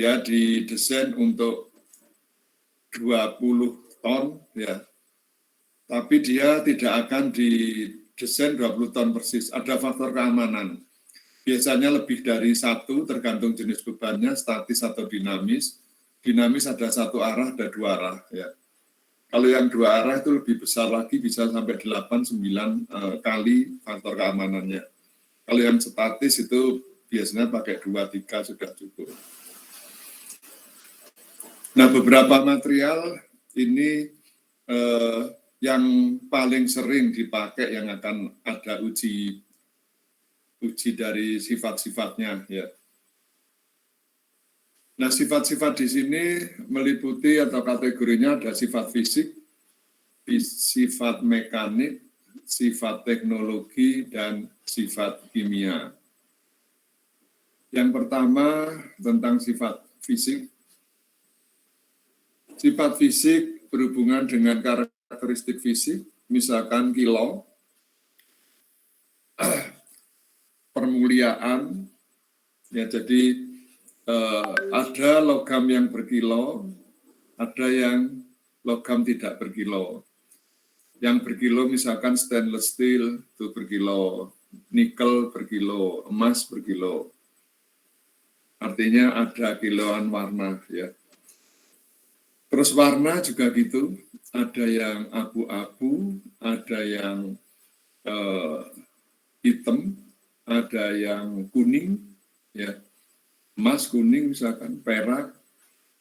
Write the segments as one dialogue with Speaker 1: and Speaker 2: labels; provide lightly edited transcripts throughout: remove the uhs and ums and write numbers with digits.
Speaker 1: dia didesain untuk 20 ton ya. Tapi dia tidak akan didesain 20 ton persis. Ada faktor keamanan. Biasanya lebih dari satu, tergantung jenis bebannya, statis atau dinamis. Dinamis ada satu arah, ada dua arah ya. Kalau yang dua arah itu lebih besar lagi, bisa sampai 8-9 kali faktor keamanannya. Kalau yang statis itu biasanya pakai 2-3 sudah cukup. Nah, beberapa material ini yang paling sering dipakai yang akan ada uji dari sifat-sifatnya ya. Nah, sifat-sifat di sini meliputi atau kategorinya ada sifat fisik, sifat mekanik, sifat teknologi, dan sifat kimia. Yang pertama tentang sifat fisik. Sifat fisik berhubungan dengan karakteristik fisik, misalkan kilo, permuliaan, ya jadi ada logam yang berkilo, ada yang logam tidak berkilo. Yang berkilo misalkan stainless steel itu berkilo, nikel berkilo, emas berkilo. Artinya ada kiloan warna ya. Terus warna juga gitu, ada yang abu-abu, ada yang hitam, ada yang kuning, ya, emas, kuning misalkan, perak,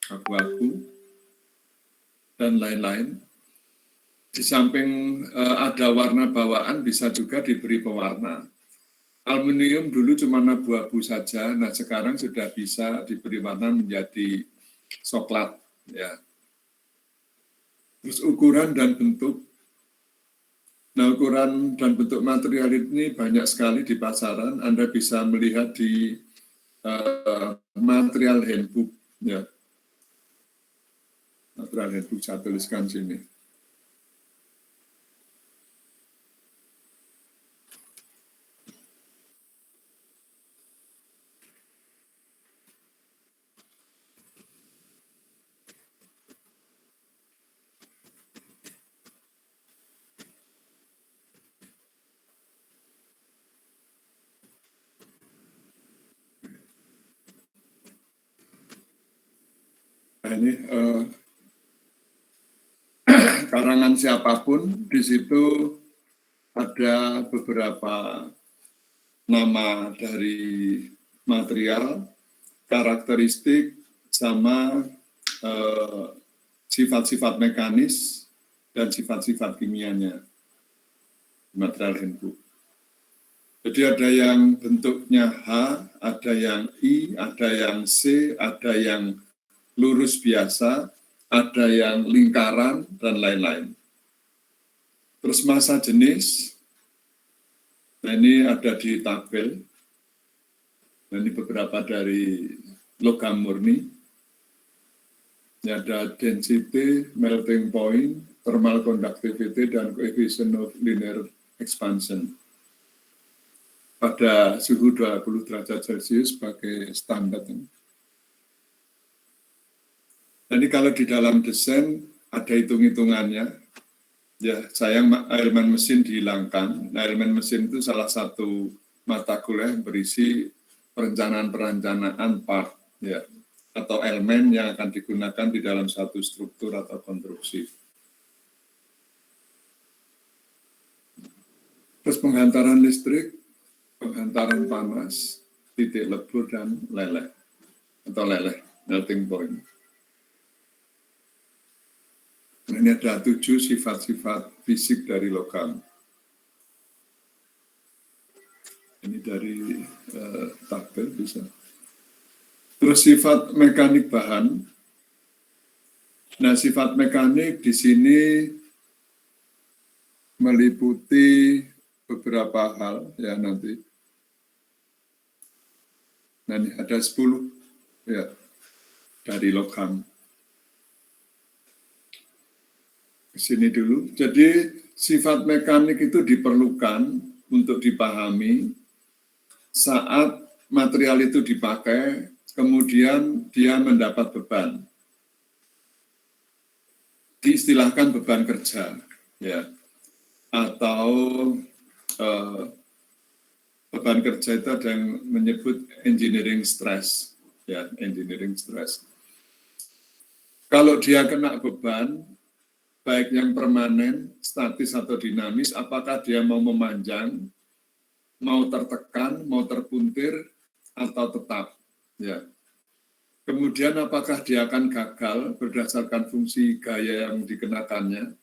Speaker 1: abu-abu, dan lain-lain. Di samping ada warna bawaan, bisa juga diberi pewarna. Aluminium dulu cuma abu-abu saja, nah sekarang sudah bisa diberi warna menjadi coklat, ya. Terus ukuran dan bentuk. Nah, ukuran dan bentuk material ini banyak sekali di pasaran. Anda bisa melihat di material handbook. Ya. Material handbook saya tuliskan sini. Nah, ini karangan siapapun, di situ ada beberapa nama dari material, karakteristik, sama sifat-sifat mekanis dan sifat-sifat kimianya material handbook. Jadi ada yang bentuknya H, ada yang I, ada yang C, ada yang lurus biasa, ada yang lingkaran, dan lain-lain. Terus massa jenis, nah ini ada di tabel, nah ini beberapa dari logam murni. Ini ada density, melting point, thermal conductivity, dan coefficient of linear expansion. Pada suhu 20 derajat Celcius sebagai standar. Jadi kalau di dalam desain ada hitung-hitungannya. Ya, sayang elemen mesin dihilangkan. Nah, elemen mesin itu salah satu mata kuliah yang berisi perencanaan part, ya, atau elemen yang akan digunakan di dalam satu struktur atau konstruksi. Terus penghantaran listrik, penghantaran panas, titik lebur, dan leleh, atau leleh, melting point. Nah, ini ada 7 sifat-sifat fisik dari logam. Ini dari tabel bisa. Terus sifat mekanik bahan. Nah, sifat mekanik di sini meliputi beberapa hal ya nanti. Nah, ini ada 10 ya dari logam. Ke sini dulu. Jadi sifat mekanik itu diperlukan untuk dipahami saat material itu dipakai, kemudian dia mendapat beban, diistilahkan beban kerja, ya, atau beban kerja itu ada yang menyebut engineering stress, ya, engineering stress. Kalau dia kena beban, baik yang permanen, statis atau dinamis, apakah dia mau memanjang, mau tertekan, mau terpuntir, atau tetap, ya. Kemudian apakah dia akan gagal berdasarkan fungsi gaya yang dikenakannya?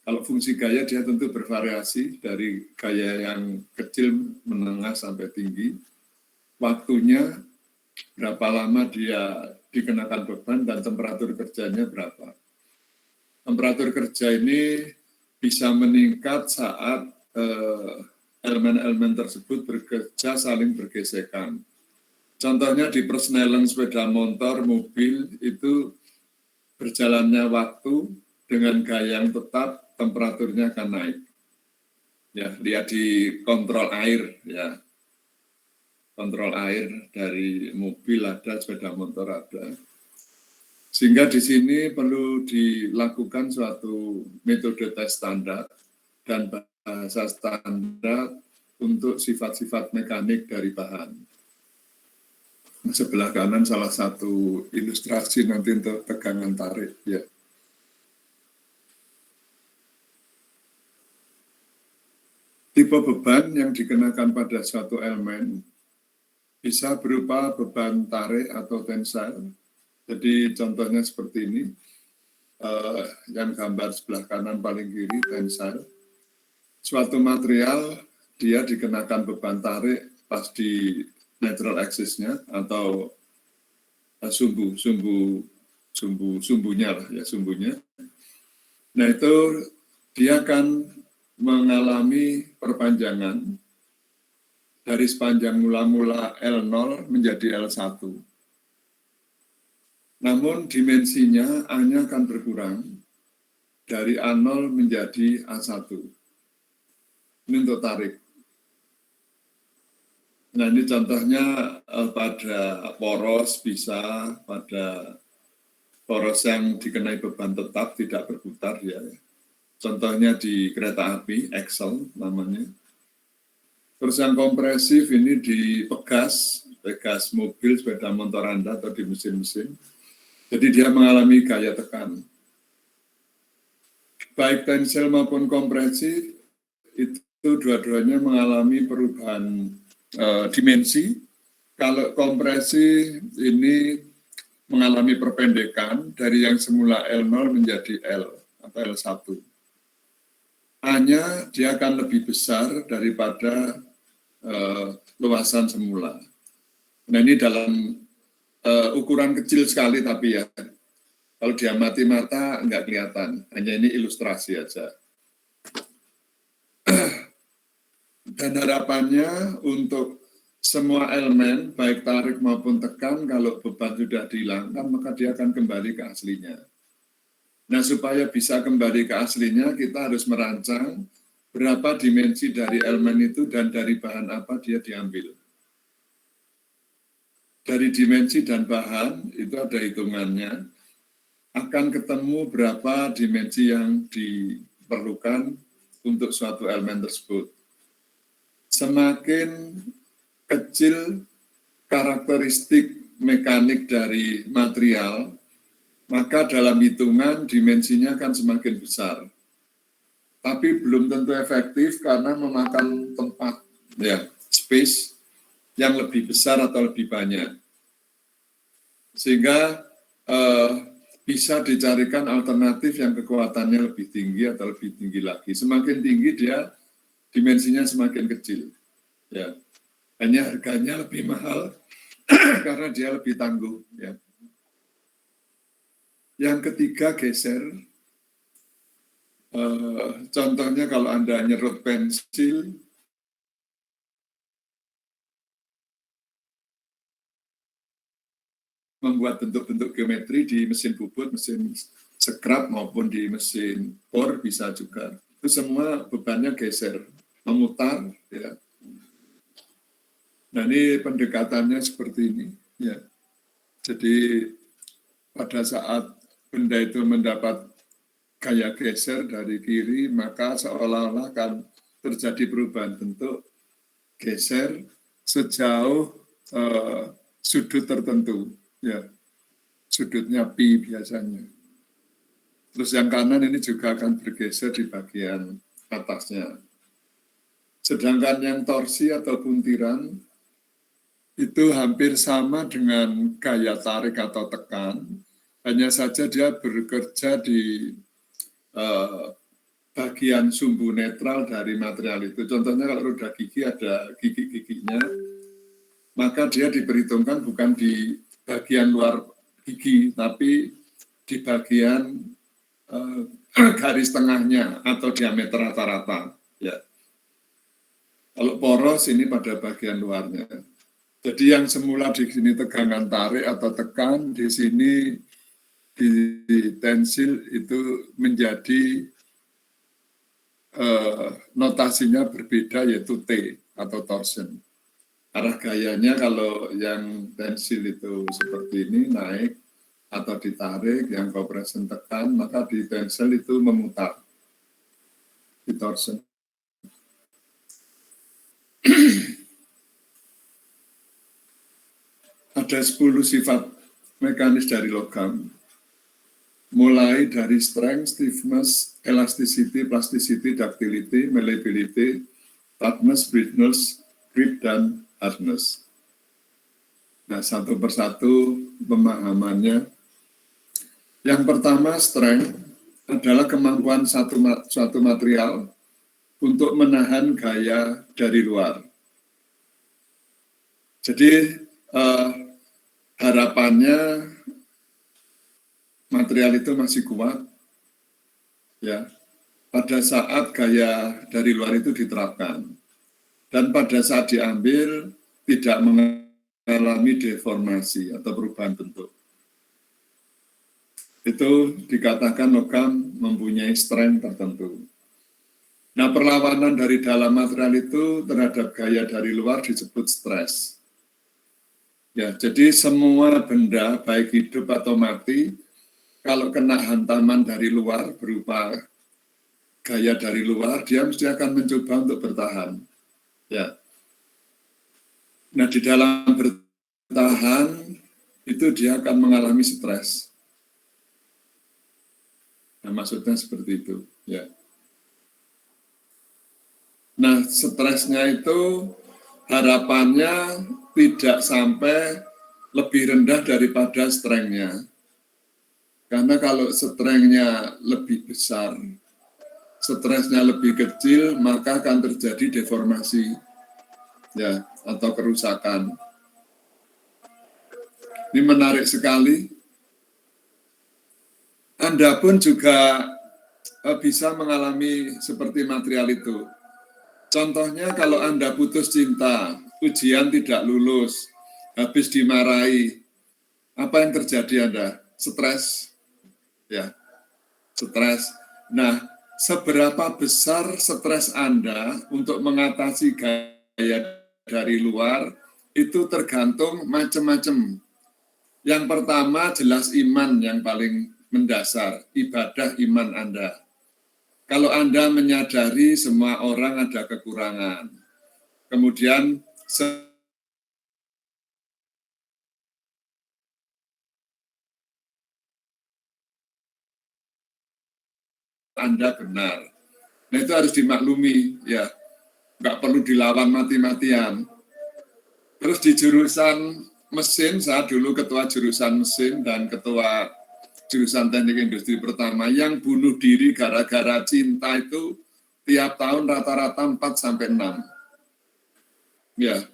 Speaker 1: Kalau fungsi gaya dia tentu bervariasi dari gaya yang kecil, menengah, sampai tinggi. Waktunya, berapa lama dia dikenakan beban, dan temperatur kerjanya berapa. Temperatur kerja ini bisa meningkat saat elemen-elemen tersebut bekerja saling bergesekan. Contohnya di persneling sepeda motor, mobil, itu berjalannya waktu dengan gaya yang tetap, temperaturnya akan naik. Ya, lihat di kontrol air, ya. Kontrol air dari mobil ada, sepeda motor ada. Sehingga di sini perlu dilakukan suatu metode tes standar dan bahasa standar untuk sifat-sifat mekanik dari bahan. Sebelah kanan salah satu ilustrasi nanti untuk tegangan tarik, ya. Tipe beban yang dikenakan pada suatu elemen bisa berupa beban tarik atau tensile. Jadi contohnya seperti ini, yang gambar sebelah kanan paling kiri, tensile. Suatu material dia dikenakan beban tarik pas di natural axis-nya atau sumbunya lah, ya, sumbunya. Nah itu dia akan mengalami perpanjangan dari sepanjang mula-mula L0 menjadi L1. Namun dimensinya A-nya akan berkurang dari A0 menjadi A1. Ini untuk tarik. Nah ini contohnya pada poros bisa, pada poros yang dikenai beban tetap tidak berputar, ya. Contohnya di kereta api, Excel namanya. Terus yang kompresif ini di pegas mobil, sepeda motor Anda atau di mesin-mesin. Jadi dia mengalami gaya tekan. Baik tensil maupun kompresif, itu dua-duanya mengalami perubahan dimensi. Kalau kompresi ini mengalami perpendekan dari yang semula L0 menjadi L atau L1. A-nya dia akan lebih besar daripada luasan semula. Nah ini dalam ukuran kecil sekali tapi ya, kalau diamati mata nggak kelihatan, hanya ini ilustrasi aja. Dan harapannya untuk semua elemen, baik tarik maupun tekan, kalau beban sudah dihilangkan, maka dia akan kembali ke aslinya. Nah, supaya bisa kembali ke aslinya, kita harus merancang berapa dimensi dari elemen itu dan dari bahan apa dia diambil. Dari dimensi dan bahan, itu ada hitungannya, akan ketemu berapa dimensi yang diperlukan untuk suatu elemen tersebut. Semakin kecil karakteristik mekanik dari material, maka dalam hitungan dimensinya akan semakin besar. Tapi belum tentu efektif karena memakan tempat, ya, space yang lebih besar atau lebih banyak. Sehingga bisa dicarikan alternatif yang kekuatannya lebih tinggi atau lebih tinggi lagi. Semakin tinggi dia dimensinya semakin kecil. Ya, hanya harganya lebih mahal karena dia lebih tangguh. Ya. Yang ketiga geser. Contohnya kalau Anda nyerut pensil, membuat bentuk-bentuk geometri di mesin bubut, mesin scrap maupun di mesin bor bisa juga. Itu semua bebannya geser, memutar. Ya. Nah, ini pendekatannya seperti ini, ya. Jadi pada saat benda itu mendapat gaya geser dari kiri, maka seolah-olah akan terjadi perubahan bentuk geser sejauh sudut tertentu, ya, sudutnya pi biasanya. Terus yang kanan ini juga akan bergeser di bagian atasnya. Sedangkan yang torsi atau buntiran itu hampir sama dengan gaya tarik atau tekan, hanya saja dia bekerja di bagian sumbu netral dari material itu. Contohnya kalau roda gigi ada gigi-giginya, maka dia diperhitungkan bukan di bagian luar gigi, tapi di bagian garis tengahnya atau diameter rata-rata. Ya. Kalau poros ini pada bagian luarnya. Jadi yang semula di sini tegangan tarik atau tekan, di sini di tensil itu menjadi notasinya berbeda, yaitu T atau torsion. Arah gayanya kalau yang tensil itu seperti ini naik atau ditarik, yang compression tekan, maka di tensel itu memutar di torsion. Ada 10 sifat mekanis dari logam, mulai dari strength, stiffness, elasticity, plasticity, ductility, malleability, toughness, brittleness, grip, dan hardness. Nah, satu persatu pemahamannya. Yang pertama, strength adalah kemampuan suatu material untuk menahan gaya dari luar. Jadi, harapannya material itu masih kuat, ya, pada saat gaya dari luar itu diterapkan, dan pada saat diambil tidak mengalami deformasi atau perubahan bentuk. Itu dikatakan logam mempunyai strength tertentu. Nah, perlawanan dari dalam material itu terhadap gaya dari luar disebut stres. Ya, jadi semua benda, baik hidup atau mati, kalau kena hantaman dari luar berupa gaya dari luar, dia mesti akan mencoba untuk bertahan. Ya. Nah, di dalam bertahan itu dia akan mengalami stres. Nah, maksudnya seperti itu. Ya. Nah, stresnya itu harapannya tidak sampai lebih rendah daripada strength-nya. Karena kalau strength-nya lebih besar, stresnya lebih kecil, maka akan terjadi deformasi, ya, atau kerusakan. Ini menarik sekali. Anda pun juga bisa mengalami seperti material itu. Contohnya kalau Anda putus cinta, ujian tidak lulus, habis dimarahi, apa yang terjadi Anda? Stres, ya, stres. Nah, seberapa besar stres Anda untuk mengatasi gaya dari luar, itu tergantung macam-macam. Yang pertama jelas iman yang paling mendasar, ibadah iman Anda. Kalau Anda menyadari semua orang ada kekurangan, kemudian Anda benar. Nah, itu harus dimaklumi, ya. Nggak perlu dilawan mati-matian. Terus di jurusan mesin, saya dulu ketua jurusan mesin dan ketua jurusan teknik industri pertama, yang bunuh diri gara-gara cinta itu tiap tahun rata-rata 4-6. Ya.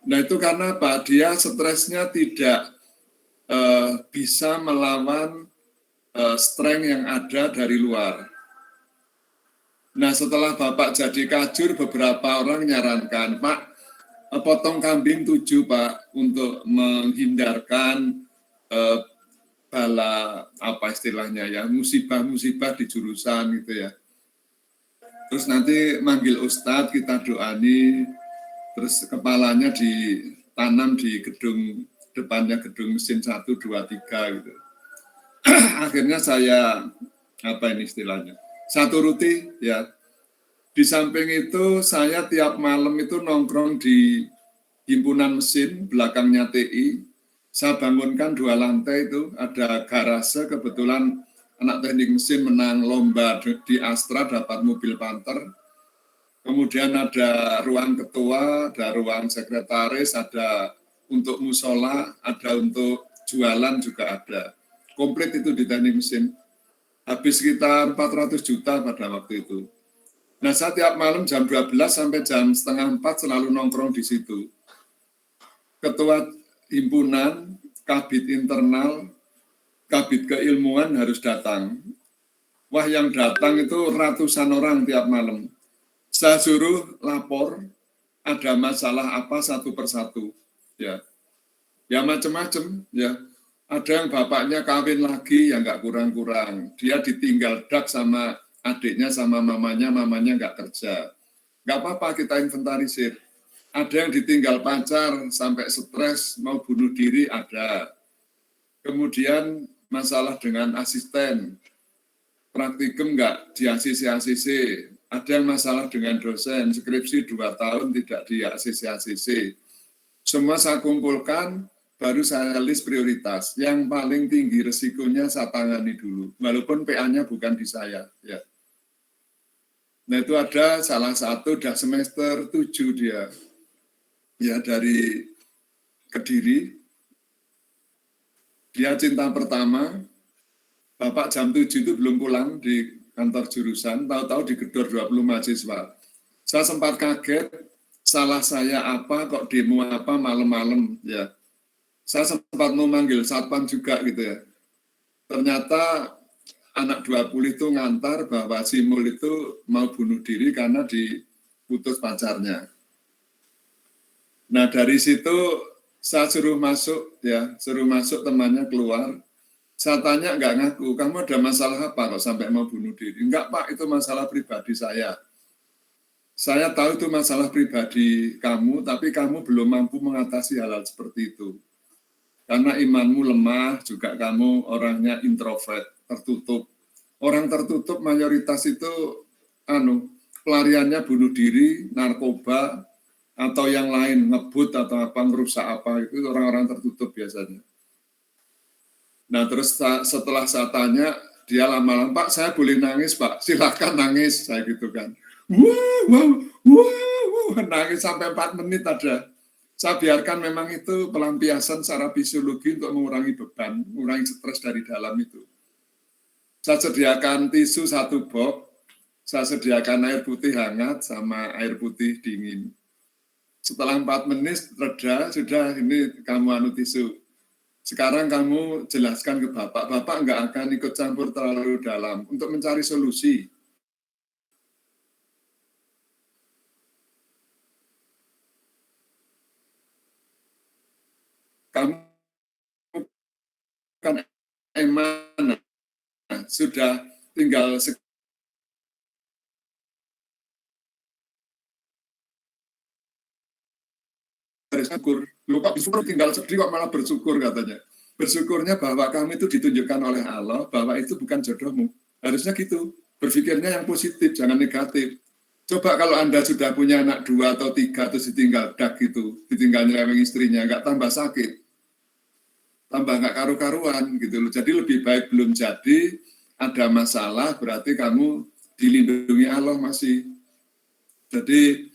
Speaker 1: Nah, itu karena apa? Dia stresnya tidak bisa melawan strength yang ada dari luar. Nah, setelah Bapak jadi kajur, beberapa orang menyarankan, Pak, potong kambing 7, Pak, untuk menghindarkan bala, apa istilahnya ya, musibah-musibah di jurusan gitu ya. Terus nanti manggil Ustadz, kita doani, terus kepalanya ditanam di gedung depannya gedung mesin 1, 2, 3 gitu. Akhirnya saya apa ini istilahnya? Saya turuti ya. Di samping itu saya tiap malam itu nongkrong di himpunan mesin belakangnya TI. Saya bangunkan 2 lantai itu, ada garase, kebetulan anak teknik mesin menang lomba di Astra, dapat mobil Panther. Kemudian ada ruang ketua, ada ruang sekretaris, ada untuk musola, ada untuk jualan juga ada. Komplit itu di teknik mesin. Habis sekitar 400 juta pada waktu itu. Nah, saya tiap malam jam 12 sampai jam setengah 4 selalu nongkrong di situ. Ketua himpunan, kabit internal, kabit keilmuan harus datang. Wah, yang datang itu ratusan orang tiap malam. Saya suruh lapor, ada masalah apa satu persatu. Ya macam-macam. Ya, ada yang bapaknya kawin lagi, ya nggak kurang-kurang. Dia ditinggal dak sama adiknya sama mamanya nggak kerja. Nggak apa-apa, kita inventarisir. Ada yang ditinggal pacar sampai stres mau bunuh diri, ada. Kemudian masalah dengan asisten, praktikum nggak di ACC. Ada yang masalah dengan dosen, skripsi 2 tahun tidak di ACC. Semua saya kumpulkan, baru saya list prioritas. Yang paling tinggi resikonya saya tangani dulu, walaupun PA-nya bukan di saya. Ya. Nah itu ada salah satu, udah semester 7 dia. Ya dari Kediri. Dia cinta pertama, Bapak jam 7 itu belum pulang di kantor jurusan, tahu-tahu digedor 20 mahasiswa. Saya sempat kaget, salah saya apa, kok demo apa malam-malam, ya. Saya sempat mau manggil satpam juga gitu ya. Ternyata anak 20 itu ngantar bahwa si Mul itu mau bunuh diri karena diputus pacarnya. Nah dari situ saya suruh masuk, ya, suruh masuk temannya keluar. Saya tanya nggak ngaku, kamu ada masalah apa kok sampai mau bunuh diri? Enggak Pak, itu masalah pribadi saya. Saya tahu itu masalah pribadi kamu, tapi kamu belum mampu mengatasi hal-hal seperti itu. Karena imanmu lemah, juga kamu orangnya introvert, tertutup. Orang tertutup mayoritas itu pelariannya bunuh diri, narkoba, atau yang lain, ngebut atau apa, ngerusak apa, itu orang-orang tertutup biasanya. Nah terus setelah saya tanya, dia lama-lama, Pak saya boleh nangis Pak, silahkan nangis, saya gitu kan. Nangis sampai 4 menit ada. Saya biarkan memang itu pelampiasan secara fisiologi untuk mengurangi beban, mengurangi stres dari dalam itu. Saya sediakan tisu 1 box, saya sediakan air putih hangat sama air putih dingin. Setelah 4 menit reda, sudah ini kamu tisu. Sekarang kamu jelaskan ke Bapak, Bapak nggak akan ikut campur terlalu dalam untuk mencari solusi. Kamu kan emang sudah tinggal bersyukur. Lu kok bersyukur tinggal sedih kok malah bersyukur katanya. Bersyukurnya bahwa kamu itu ditunjukkan oleh Allah bahwa itu bukan jodohmu. Harusnya gitu. Berpikirnya yang positif, jangan negatif. Coba kalau Anda sudah punya anak 2 atau 3 terus ditinggal dak gitu, ditinggal nyeleweng istrinya, nggak tambah sakit, tambah nggak karu-karuan gitu loh. Jadi lebih baik belum jadi, ada masalah berarti kamu dilindungi Allah masih. Jadi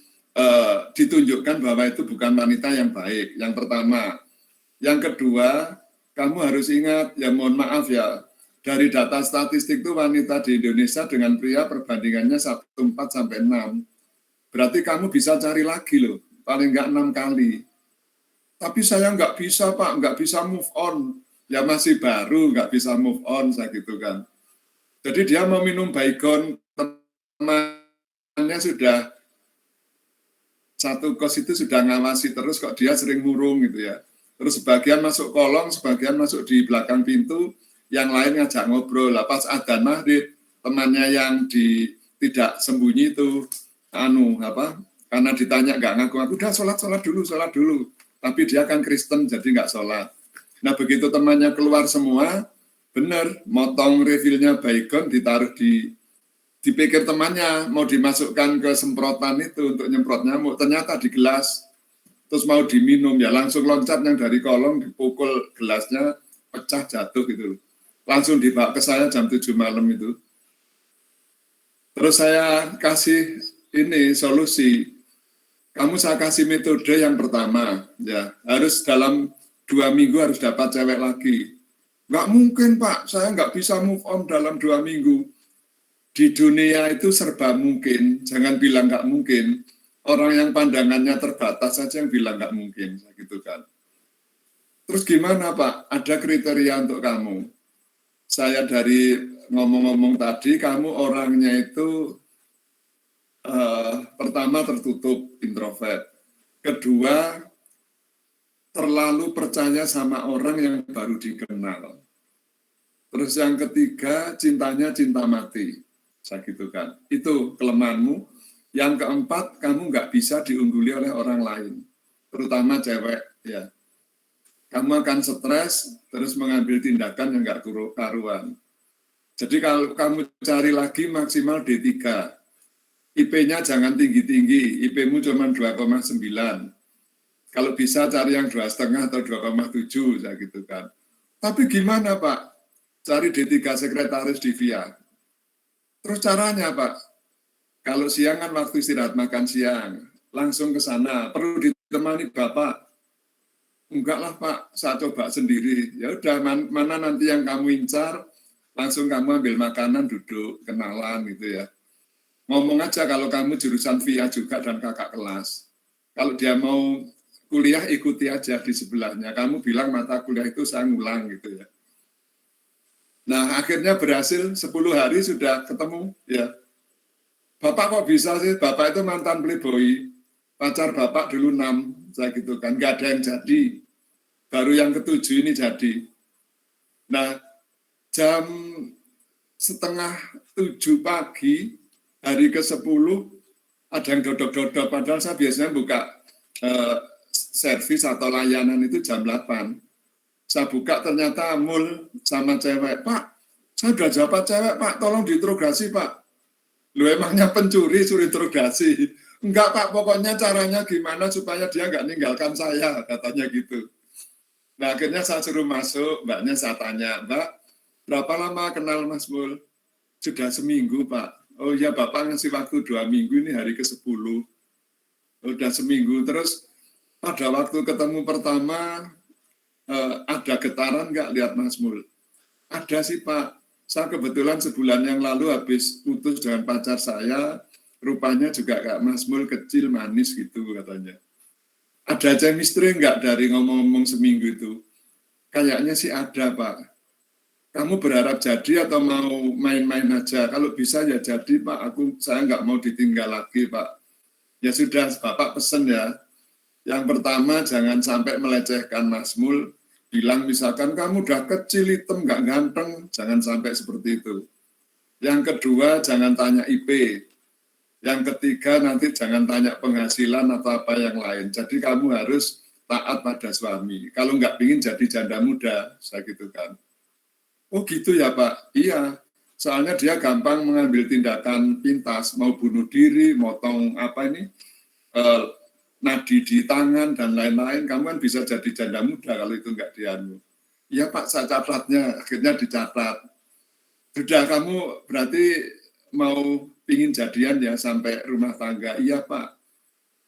Speaker 1: ditunjukkan bahwa itu bukan wanita yang baik, yang pertama. Yang kedua, kamu harus ingat, ya mohon maaf ya, dari data statistik itu wanita di Indonesia dengan pria perbandingannya 1,4 sampai 6. Berarti kamu bisa cari lagi loh, paling nggak 6 kali. Tapi saya nggak bisa Pak, nggak bisa move on. Ya masih baru, nggak bisa move on, saya gitu kan. Jadi dia mau minum Baygon, temannya sudah satu kos itu sudah ngawasi terus kok dia sering murung gitu ya. Terus sebagian masuk kolong, sebagian masuk di belakang pintu, yang lain ngajak ngobrol. Lah pas adzan maghrib, temannya yang tidak sembunyi itu Karena ditanya nggak ngaku-ngaku, udah sholat dulu. Tapi dia kan Kristen, jadi nggak sholat. Nah, begitu temannya keluar semua, benar, motong refillnya baygon, ditaruh dipikir temannya, mau dimasukkan ke semprotan itu untuk nyemprot nyamuk, ternyata di gelas. Terus mau diminum, ya langsung loncat yang dari kolong, dipukul gelasnya, pecah jatuh gitu. Langsung dibawa ke saya jam 7 malam itu. Terus saya kasih ini solusi. Saya kasih metode yang pertama, ya harus dalam 2 minggu harus dapat cewek lagi. Nggak mungkin Pak, saya nggak bisa move on dalam 2 minggu. Di dunia itu serba mungkin, jangan bilang nggak mungkin. Orang yang pandangannya terbatas saja yang bilang nggak mungkin, gitu kan. Terus gimana Pak? Ada kriteria untuk kamu. Saya dari ngomong-ngomong tadi, kamu orangnya itu pertama tertutup, introvert. Kedua, terlalu percaya sama orang yang baru dikenal. Terus yang ketiga, cintanya cinta mati. Saya gitu kan. Itu kelemahanmu. Yang keempat, kamu nggak bisa diungguli oleh orang lain. Terutama cewek, ya. Kamu akan stres, terus mengambil tindakan yang nggak karuan. Jadi kalau kamu cari lagi maksimal D3. IP-nya jangan tinggi-tinggi, IP-mu cuma 2,9. Kalau bisa cari yang 2,5 atau 2,7, ya gitu kan. Tapi gimana Pak? Cari D3 sekretaris di VIA. Terus caranya Pak? Kalau siang kan waktu istirahat makan siang, langsung ke sana. Perlu ditemani Bapak. Enggak lah Pak, saya coba sendiri. Ya udah, mana nanti yang kamu incar, langsung kamu ambil makanan, duduk, kenalan gitu ya. Ngomong aja kalau kamu jurusan VIA juga dan kakak kelas. Kalau dia mau kuliah, ikuti aja di sebelahnya. Kamu bilang mata kuliah itu saya ngulang gitu ya. Nah, akhirnya berhasil 10 hari sudah ketemu ya. Bapak kok bisa sih? Bapak itu mantan playboy. Pacar Bapak dulu 6, saya gitu kan. Nggak ada yang jadi. Baru yang ke-7 ini jadi. Nah, jam setengah 7 pagi, hari ke-10, ada yang dodok-dodok, padahal saya biasanya buka servis atau layanan itu jam 8. Saya buka ternyata mul sama cewek, Pak, saya udah dapat cewek Pak, tolong diinterogasi Pak. Lu emangnya pencuri suruh interogasi? Enggak Pak, pokoknya caranya gimana supaya dia nggak ninggalkan saya, katanya gitu. Nah akhirnya saya suruh masuk, mbaknya saya tanya, Mbak, berapa lama kenal Mas Mul? Sudah seminggu Pak. Oh iya Bapak ngasih waktu 2 minggu, ini hari ke-10. Udah seminggu. Terus pada waktu ketemu pertama, ada getaran nggak lihat Mas Mul? Ada sih Pak. Saya kebetulan sebulan yang lalu habis putus dengan pacar saya, rupanya juga kayak Mas Mul, kecil, manis gitu katanya. Ada chemistry nggak dari ngomong-ngomong seminggu itu? Kayaknya sih ada Pak. Kamu berharap jadi atau mau main-main aja? Kalau bisa ya jadi Pak, saya nggak mau ditinggal lagi Pak. Ya sudah, Bapak pesen ya. Yang pertama jangan sampai melecehkan Mas Mul, bilang misalkan kamu udah kecil, hitam, nggak ganteng, jangan sampai seperti itu. Yang kedua jangan tanya IP. Yang ketiga nanti jangan tanya penghasilan atau apa yang lain. Jadi kamu harus taat pada suami. Kalau nggak pingin jadi janda muda, saya gitu kan. Oh gitu ya Pak, iya. Soalnya dia gampang mengambil tindakan pintas, mau bunuh diri, motong nadi di tangan dan lain-lain. Kamu kan bisa jadi janda muda kalau itu nggak dianu. Iya Pak, saya catatnya, akhirnya dicatat. Sudah kamu berarti mau pingin jadian ya sampai rumah tangga. Iya Pak,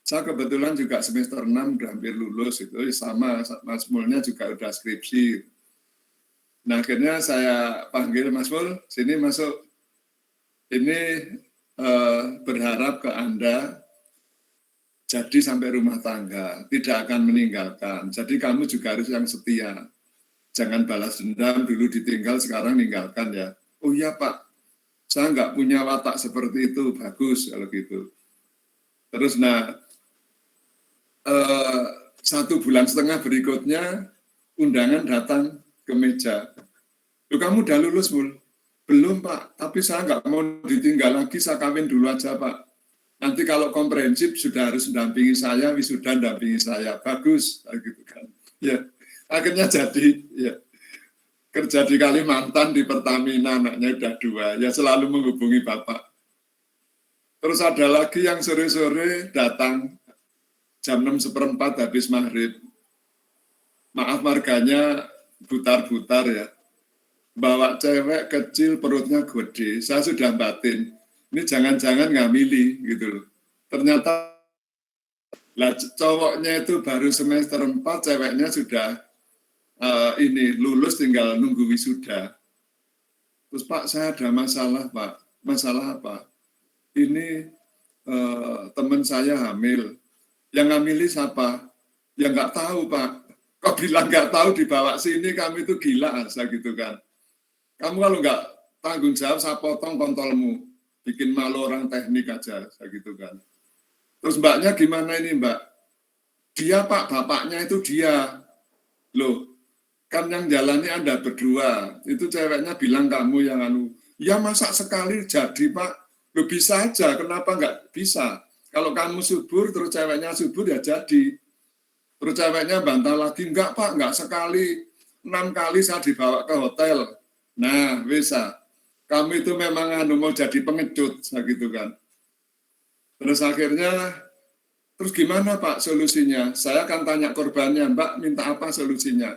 Speaker 1: saya kebetulan juga semester 6 udah hampir lulus, itu sama Mas Mulnya juga udah skripsi. Nah akhirnya saya panggil Mas Mul, sini masuk. Ini berharap ke Anda jadi sampai rumah tangga, tidak akan meninggalkan. Jadi kamu juga harus yang setia. Jangan balas dendam, dulu ditinggal, sekarang meninggalkan ya. Oh iya Pak, saya nggak punya watak seperti itu, bagus kalau gitu. Terus 1,5 bulan berikutnya, undangan datang ke meja. Loh, kamu udah lulus, Mul? Belum, Pak. Tapi saya nggak mau ditinggal lagi, saya kawin dulu aja, Pak. Nanti kalau komprehensif sudah harus mendampingi saya, wisuda mendampingi saya. Bagus, gitu kan. Ya, akhirnya jadi, ya. Kerja di Kalimantan, di Pertamina, anaknya udah 2, ya selalu menghubungi Bapak. Terus ada lagi yang sore-sore datang, jam 6:15 habis maghrib. Maaf marganya butar-butar ya. Bawa cewek kecil perutnya gede, saya sudah batin. Ini jangan-jangan ngamili gitu loh. Ternyata lah cowoknya itu baru semester 4, ceweknya sudah ini lulus tinggal nunggu wisuda. Terus Pak, saya ada masalah Pak. Masalah apa? Ini teman saya hamil. Yang ngamili siapa? Ya nggak tahu Pak. Kok bilang nggak tahu dibawa sini, kamu itu gila, saya gitu kan. Kamu kalau nggak tanggung jawab, saya potong kontolmu. Bikin malu orang teknik aja, saya gitu kan. Terus mbaknya gimana ini mbak? Dia Pak, bapaknya itu dia. Loh, kan yang jalani Anda berdua. Itu ceweknya bilang kamu yang ya masa sekali jadi Pak. Loh bisa aja, kenapa nggak bisa? Kalau kamu subur, terus ceweknya subur ya jadi. Terus ceweknya bantah lagi, enggak Pak, enggak sekali. 6 kali saya dibawa ke hotel. Nah, bisa. Kamu itu memang mau jadi pengecut, gitu kan. Terus akhirnya, terus gimana Pak solusinya? Saya akan tanya korbannya, Mbak minta apa solusinya?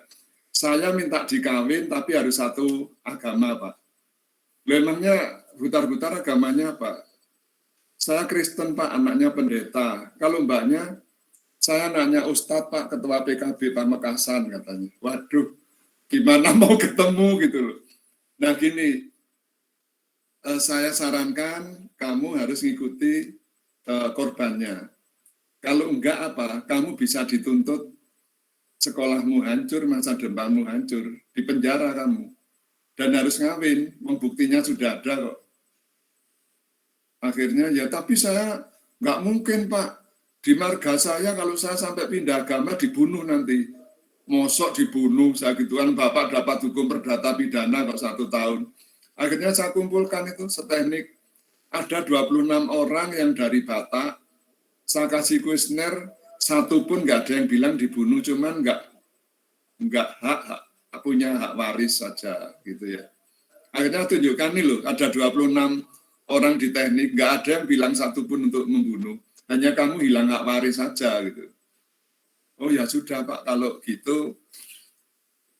Speaker 1: Saya minta dikawin tapi harus satu agama Pak. Memangnya butar-butar agamanya Pak? Saya Kristen Pak, anaknya pendeta. Kalau mbaknya, saya nanya Ustadz Pak, Ketua PKB Pamekasan katanya. Waduh, gimana mau ketemu gitu loh. Nah gini, saya sarankan kamu harus ngikuti korbannya. Kalau enggak apa, kamu bisa dituntut sekolahmu hancur, masa depanmu hancur, di penjara kamu. Dan harus ngawin, buktinya sudah ada kok. Akhirnya ya, tapi saya nggak mungkin Pak. Di marga saya kalau saya sampai pindah agama dibunuh nanti. Mosok dibunuh, saya gituan Bapak dapat hukum perdata pidana kok 1 tahun. Akhirnya saya kumpulkan itu seteknik. Ada 26 orang yang dari Batak. Saya kasih kuesioner, satu pun nggak ada yang bilang dibunuh, cuman nggak punya hak waris saja gitu ya. Akhirnya tunjukkan nih loh, ada 26 orang di teknik, nggak ada yang bilang satu pun untuk membunuh. Hanya kamu hilang hak waris saja gitu. Oh ya sudah Pak, kalau gitu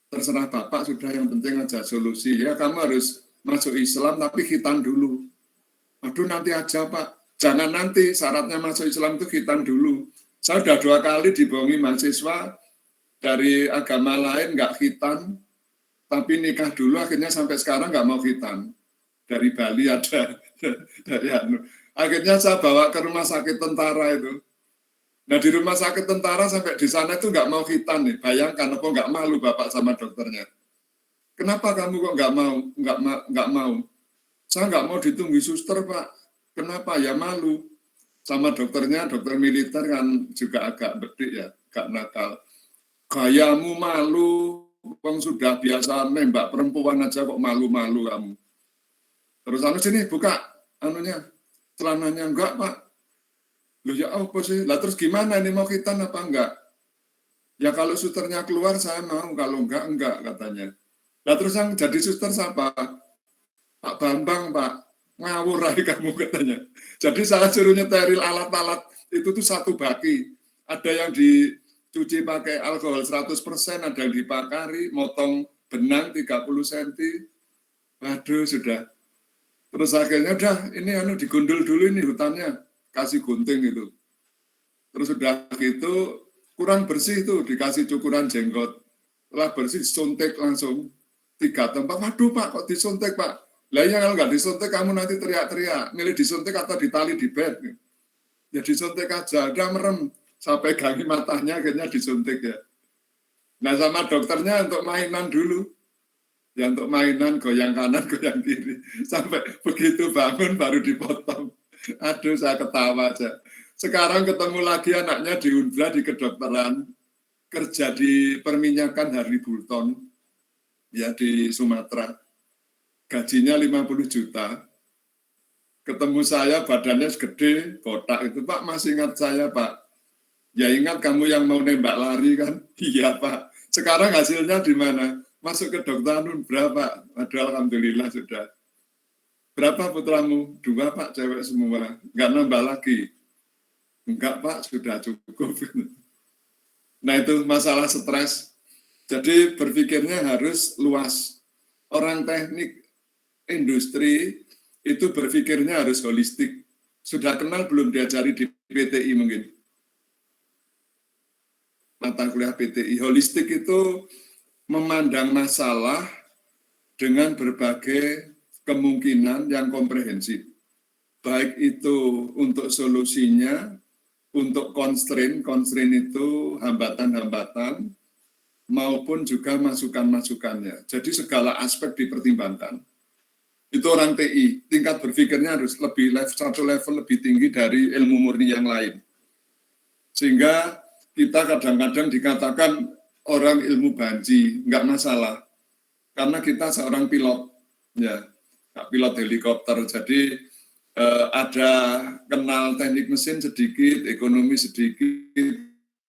Speaker 1: terserah Bapak, sudah yang penting aja solusi. Ya kamu harus masuk Islam tapi khitan dulu. Aduh nanti aja Pak, jangan nanti syaratnya masuk Islam itu khitan dulu. Saya sudah 2 kali dibohongi mahasiswa dari agama lain nggak khitan, tapi nikah dulu akhirnya sampai sekarang nggak mau khitan. Dari Bali ada, dari akhirnya saya bawa ke rumah sakit tentara itu. Nah di rumah sakit tentara sampai di sana itu nggak mau khitan nih. Bayangkan apa nggak malu Bapak sama dokternya. Kenapa kamu kok nggak mau? Nggak mau. Saya nggak mau ditunggu suster Pak. Kenapa? Ya malu. Sama dokternya, dokter militer kan juga agak bedik ya, agak nakal. Gayamu malu, Bang sudah biasa nembak perempuan aja kok malu-malu kamu. Terus sini buka anunya, celananya. Enggak Pak. Loh ya apa sih? Lah terus gimana ini, mau khitan apa enggak? Ya kalau susternya keluar saya mau, kalau enggak katanya. Lah terus yang jadi suster siapa? Pak Bambang Pak, ngawur aja kamu katanya. Jadi saya suruh nyeteril alat-alat itu tuh 1 baki. Ada yang dicuci pakai alkohol 100%, ada yang dibakari, motong benang 30 cm. Waduh sudah. Terus akhirnya udah ini digundul dulu ini hutannya, kasih gunting itu. Terus udah gitu kurang bersih itu, dikasih cukuran jenggot. Setelah bersih disuntik langsung 3 tempat. Waduh Pak, kok disuntik Pak? Lah ya kalau nggak disuntik kamu nanti teriak-teriak. Milih disuntik atau ditali di bed. Ya disuntik aja, udah merem. Sampai pegangi matanya akhirnya disuntik ya. Nah sama dokternya untuk mainan dulu. Ya untuk mainan goyang kanan, goyang kiri. Sampai begitu bangun baru dipotong. Aduh saya ketawa aja. Sekarang ketemu lagi anaknya di Unbla di kedokteran. Kerja di perminyakan Harley Bulton. Ya di Sumatera. Gajinya 50 juta. ketemu saya badannya segede, botak itu, Pak masih ingat saya Pak? Ya ingat kamu yang mau nembak lari kan? Iya Pak. Sekarang hasilnya di mana? Masuk ke kedokteran berapa? Aduh, alhamdulillah sudah. Berapa putramu? 2 Pak, cewek semua. Nggak nambah lagi. Enggak Pak, sudah cukup. Nah itu masalah stres. Jadi berpikirnya harus luas. Orang teknik industri itu berpikirnya harus holistik. Sudah kenal belum diajari di PTI mungkin? Mata kuliah PTI. Holistik itu memandang masalah dengan berbagai kemungkinan yang komprehensif. Baik itu untuk solusinya, untuk constraint itu hambatan-hambatan, maupun juga masukan-masukannya. Jadi segala aspek dipertimbangkan. Itu orang TI, tingkat berpikirnya harus satu level lebih tinggi dari ilmu murni yang lain. Sehingga kita kadang-kadang dikatakan orang ilmu banji, nggak masalah. Karena kita seorang pilot, ya, pilot helikopter. Jadi ada kenal teknik mesin sedikit, ekonomi sedikit,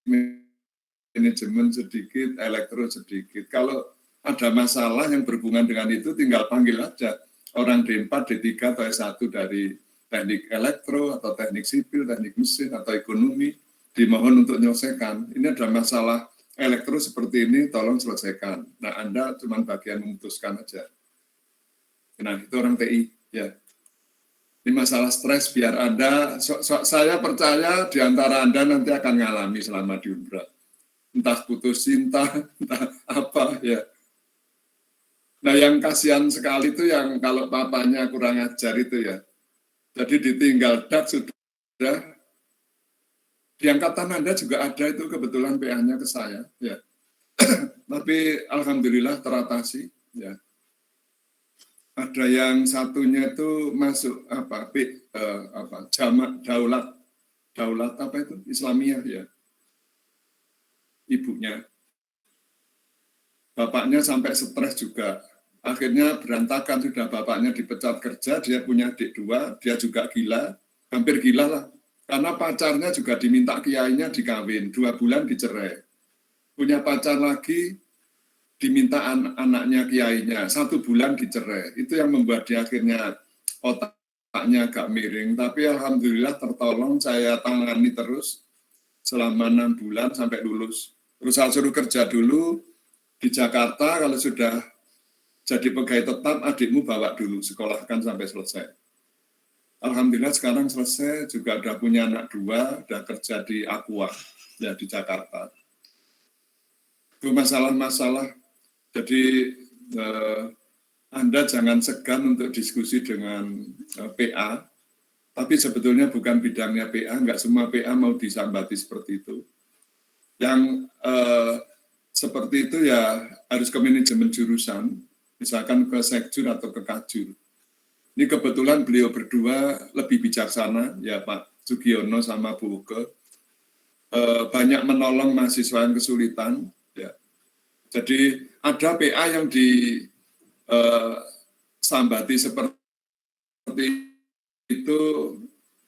Speaker 1: manajemen sedikit, elektro sedikit. Kalau ada masalah yang berhubungan dengan itu, tinggal panggil aja orang D4, D3, atau S1 dari teknik elektro, atau teknik sipil, teknik mesin, atau ekonomi, dimohon untuk menyelesaikan. Ini ada masalah elektro seperti ini, tolong selesaikan. Nah, Anda cuma bagian memutuskan aja. Nah, itu orang TI, ya. Ini masalah stres, biar Anda, saya percaya di antara Anda nanti akan mengalami selama di Umrah. Entah putus cinta, entah apa, ya. Nah, yang kasihan sekali itu yang kalau papanya kurang ajar itu ya. Jadi ditinggal sudah. Di angkatan Anda juga ada itu kebetulan PA-nya ke saya, ya. Tapi alhamdulillah teratasi, ya. Ada yang satunya itu masuk jamak daulat apa itu Islamiyah ya. Ibunya. Bapaknya sampai stres juga. Akhirnya berantakan sudah, bapaknya dipecat kerja, dia punya adik 2, dia juga gila, hampir gila lah. Karena pacarnya juga diminta kiainya dikawin, 2 bulan dicerai. Punya pacar lagi, diminta anaknya kiainya, 1 bulan dicerai. Itu yang membuat dia akhirnya otaknya agak miring. Tapi alhamdulillah tertolong, saya tangani terus selama 6 bulan sampai lulus. Terus saya suruh kerja dulu di Jakarta, kalau sudah jadi pegawai tetap, adikmu bawa dulu, sekolahkan sampai selesai. Alhamdulillah sekarang selesai, juga udah punya anak 2, udah kerja di Aqua, ya di Jakarta. Itu masalah-masalah. Jadi Anda jangan segan untuk diskusi dengan PA, tapi sebetulnya bukan bidangnya PA, nggak semua PA mau disambati seperti itu. Yang seperti itu ya harus ke manajemen jurusan, misalkan ke sekjur atau ke kajur. Ini kebetulan beliau berdua lebih bijaksana, ya Pak Sugiono sama Bu Uke, banyak menolong mahasiswa yang kesulitan. Ya. Jadi ada PA yang disambati seperti itu,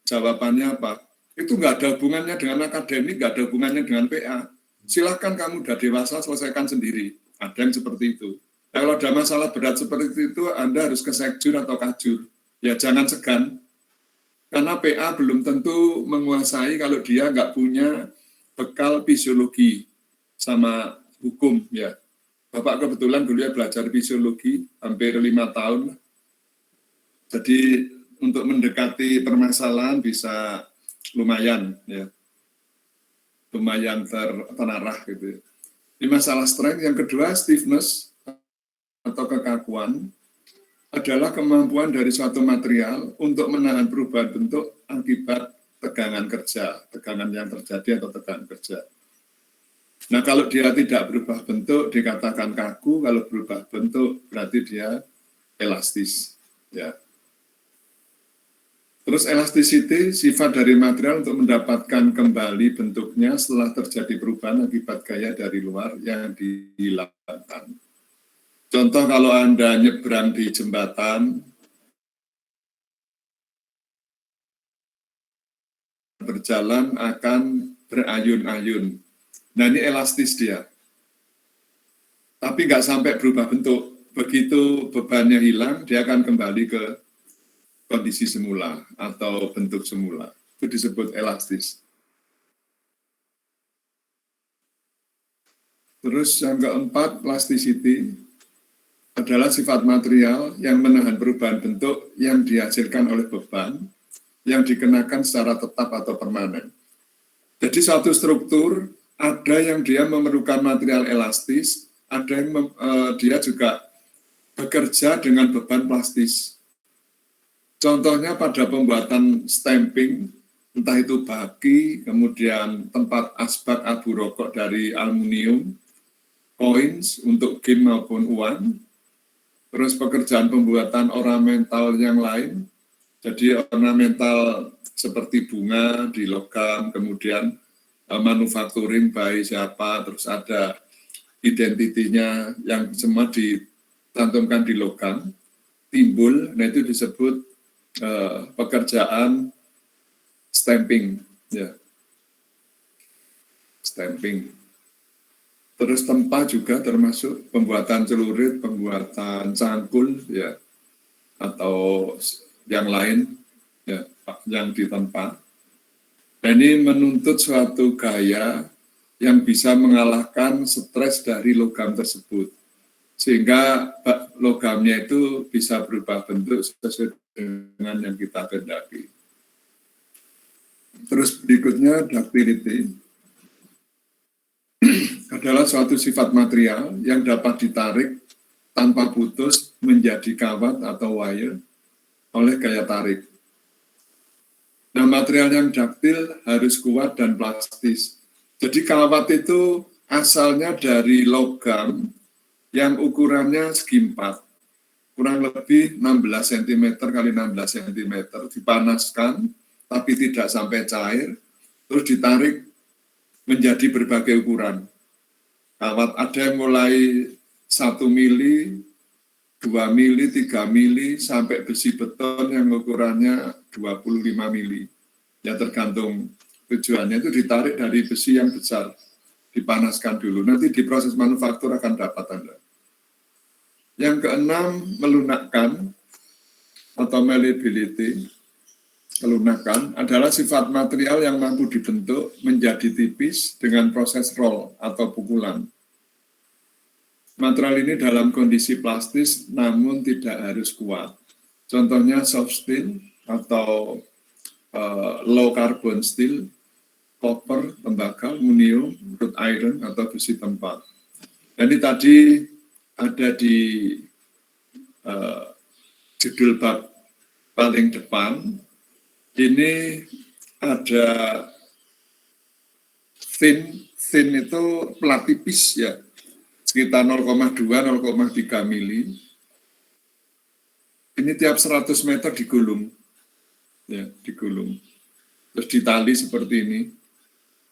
Speaker 1: jawabannya apa? Itu nggak ada hubungannya dengan akademik, nggak ada hubungannya dengan PA. Silahkan kamu udah dewasa, selesaikan sendiri. Ada yang seperti itu. Kalau ada masalah berat seperti itu, Anda harus ke sekjur atau kajur. Ya jangan segan. Karena PA belum tentu menguasai kalau dia nggak punya bekal fisiologi sama hukum. Ya, Bapak kebetulan dulu ya belajar fisiologi, hampir 5 tahun. Jadi untuk mendekati permasalahan bisa lumayan, ya. Lumayan terarah gitu. Ini masalah strength. Yang kedua, stiffness atau kekakuan adalah kemampuan dari suatu material untuk menahan perubahan bentuk akibat tegangan kerja, tegangan yang terjadi atau tegangan kerja. Nah, kalau dia tidak berubah bentuk dikatakan kaku, kalau berubah bentuk berarti dia elastis, ya. Terus elasticity, sifat dari material untuk mendapatkan kembali bentuknya setelah terjadi perubahan akibat gaya dari luar yang dihilangkan. Contoh kalau Anda nyebrang di jembatan, berjalan akan berayun-ayun. Nah ini elastis dia. Tapi nggak sampai berubah bentuk. Begitu bebannya hilang, dia akan kembali ke kondisi semula atau bentuk semula. Itu disebut elastis. Terus yang keempat, plasticity adalah sifat material yang menahan perubahan bentuk yang dihasilkan oleh beban yang dikenakan secara tetap atau permanen. Jadi suatu struktur, ada yang dia memerlukan material elastis, ada yang dia juga bekerja dengan beban plastis. Contohnya pada pembuatan stamping, entah itu baki, kemudian tempat asbak abu rokok dari aluminium, coins untuk game maupun uang, terus pekerjaan pembuatan ornamental yang lain, jadi ornamental seperti bunga di logam, kemudian manufacturing by siapa, terus ada identitinya yang semua dicantumkan di logam, timbul, nah itu disebut pekerjaan stamping, ya, stamping. Terus tempa juga termasuk pembuatan celurit, pembuatan cangkul, ya, atau yang lain, ya, yang ditempa. Dan ini menuntut suatu gaya yang bisa mengalahkan stres dari logam tersebut, sehingga logamnya itu bisa berubah bentuk sesuai dengan yang kita kehendaki. Terus berikutnya ductility adalah suatu sifat material yang dapat ditarik tanpa putus menjadi kawat atau wire oleh gaya tarik. Nah, material yang duktil harus kuat dan plastis. Jadi kawat itu asalnya dari logam yang ukurannya segi 4, kurang lebih 16 cm kali 16 cm, dipanaskan tapi tidak sampai cair, terus ditarik menjadi berbagai ukuran. Kawat ada yang mulai 1 mili, 2 mili, 3 mili, sampai besi beton yang ukurannya 25 mili. Ya tergantung tujuannya, itu ditarik dari besi yang besar, dipanaskan dulu. Nanti di proses manufaktur akan dapat Anda. Yang keenam, melunakkan atau malleability. Lunakan adalah sifat material yang mampu dibentuk menjadi tipis dengan proses roll atau pukulan. Material ini dalam kondisi plastis namun tidak harus kuat. Contohnya soft steel atau low carbon steel, copper, tembaga, aluminium, crude iron atau besi tempat. Dan ini tadi ada di judul bab paling depan. Ini ada thin itu plat tipis ya, sekitar 0,2-0,3 mili. Ini tiap 100 meter digulung, ya, digulung. Terus ditali seperti ini,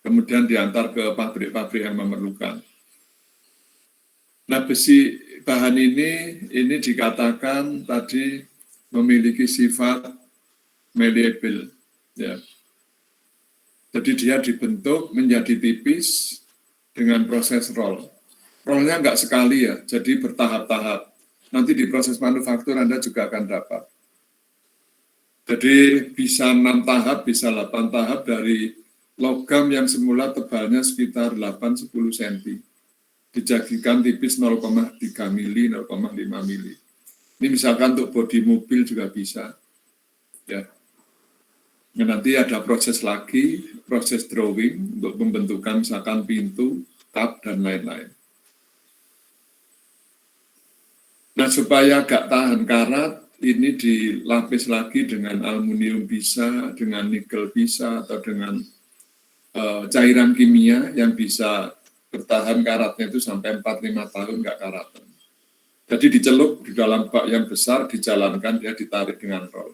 Speaker 1: kemudian diantar ke pabrik-pabrik yang memerlukan. Nah, besi bahan ini dikatakan tadi memiliki sifat malleable, ya. Jadi dia dibentuk menjadi tipis dengan proses roll. Rollnya nggak sekali ya, jadi bertahap-tahap. Nanti di proses manufaktur Anda juga akan dapat. Jadi bisa 6 tahap, bisa 8 tahap dari logam yang semula tebalnya sekitar 8-10 cm. Dijadikan tipis 0,3 mili, 0,5 mili. Ini misalkan untuk bodi mobil juga bisa, ya. Nanti ada proses lagi, proses drawing untuk pembentukan misalkan pintu, kap, dan lain-lain. Nah, supaya agak tahan karat, ini dilapis lagi dengan aluminium bisa, dengan nikel bisa, atau dengan cairan kimia yang bisa bertahan karatnya itu sampai 4-5 tahun nggak karatan. Jadi dicelup di dalam bak yang besar, dijalankan, dia ditarik dengan roll.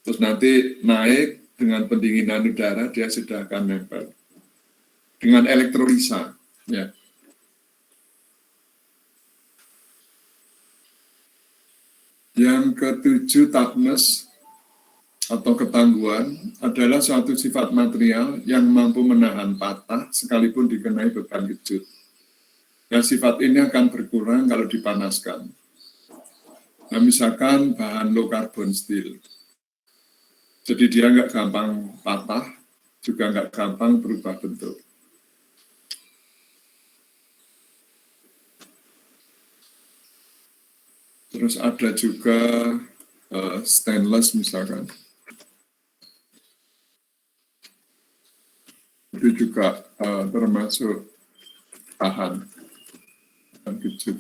Speaker 1: Terus nanti naik dengan pendinginan udara, dia sudah akan nempel. Dengan elektrolisa, ya. Yang ketujuh, toughness atau ketangguhan adalah suatu sifat material yang mampu menahan patah sekalipun dikenai beban kejut. Nah, sifat ini akan berkurang kalau dipanaskan. Nah, misalkan bahan low carbon steel. Jadi dia nggak gampang patah, juga nggak gampang berubah bentuk. Terus ada juga stainless misalkan. Itu juga termasuk tahan dan kejut.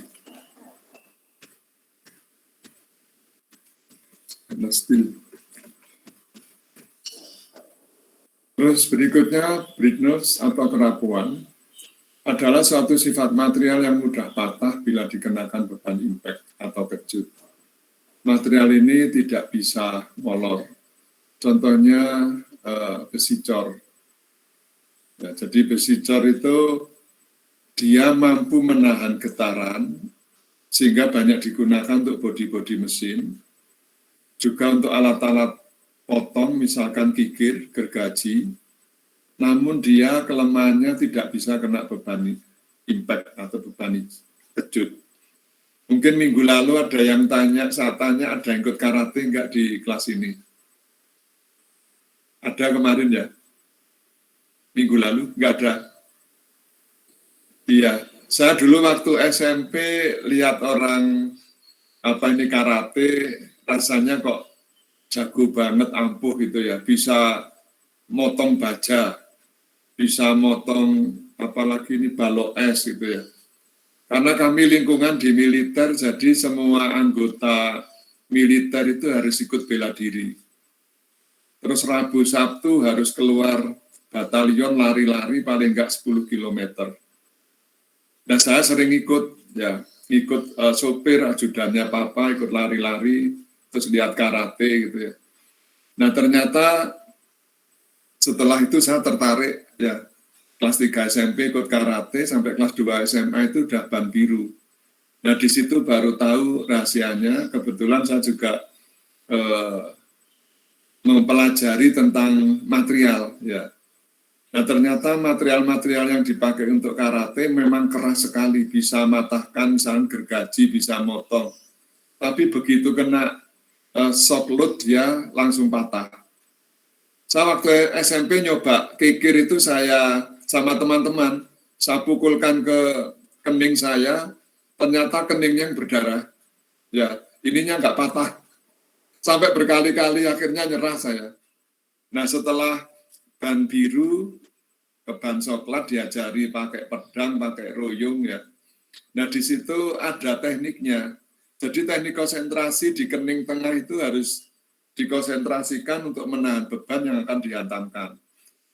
Speaker 1: Stainless steel. Terus berikutnya, breakage atau kerapuan adalah suatu sifat material yang mudah patah bila dikenakan beban impact atau kejut. Material ini tidak bisa molor. Contohnya besi cor. Ya, jadi besi cor itu dia mampu menahan getaran sehingga banyak digunakan untuk bodi-bodi mesin, juga untuk alat-alat potong, misalkan gigir, gergaji, namun dia kelemahannya tidak bisa kena beban impact atau beban kejut. Mungkin minggu lalu ada yang tanya, saya tanya ada yang ikut karate enggak di kelas ini? Ada kemarin ya? Minggu lalu? Enggak ada? Iya, saya dulu waktu SMP lihat orang karate, rasanya kok jago banget, ampuh gitu ya, bisa motong baja, bisa motong apalagi ini balok es gitu ya. Karena kami lingkungan di militer, jadi semua anggota militer itu harus ikut bela diri. Terus Rabu Sabtu harus keluar batalion lari-lari paling enggak 10 km. Dan saya sering ikut ya, ikut sopir ajudannya papa, ikut lari-lari, terus lihat karate gitu ya. Nah ternyata setelah itu saya tertarik ya, kelas 3 SMP ikut karate, sampai kelas 2 SMA itu udah ban biru. Nah di situ baru tahu rahasianya, kebetulan saya juga mempelajari tentang material ya. Nah ternyata material-material yang dipakai untuk karate memang keras sekali, bisa matahkan misalnya gergaji, bisa motong. Tapi begitu kena shock load dia langsung patah. Saya waktu SMP nyoba kikir itu saya sama teman-teman, saya pukulkan ke kening saya, ternyata keningnya yang berdarah. Ya, ininya nggak patah. Sampai berkali-kali akhirnya nyerah saya. Nah setelah ban biru ke ban coklat diajari pakai pedang, pakai royong ya. Nah di situ ada tekniknya. Jadi teknik konsentrasi di kening tengah itu harus dikonsentrasikan untuk menahan beban yang akan dihantamkan.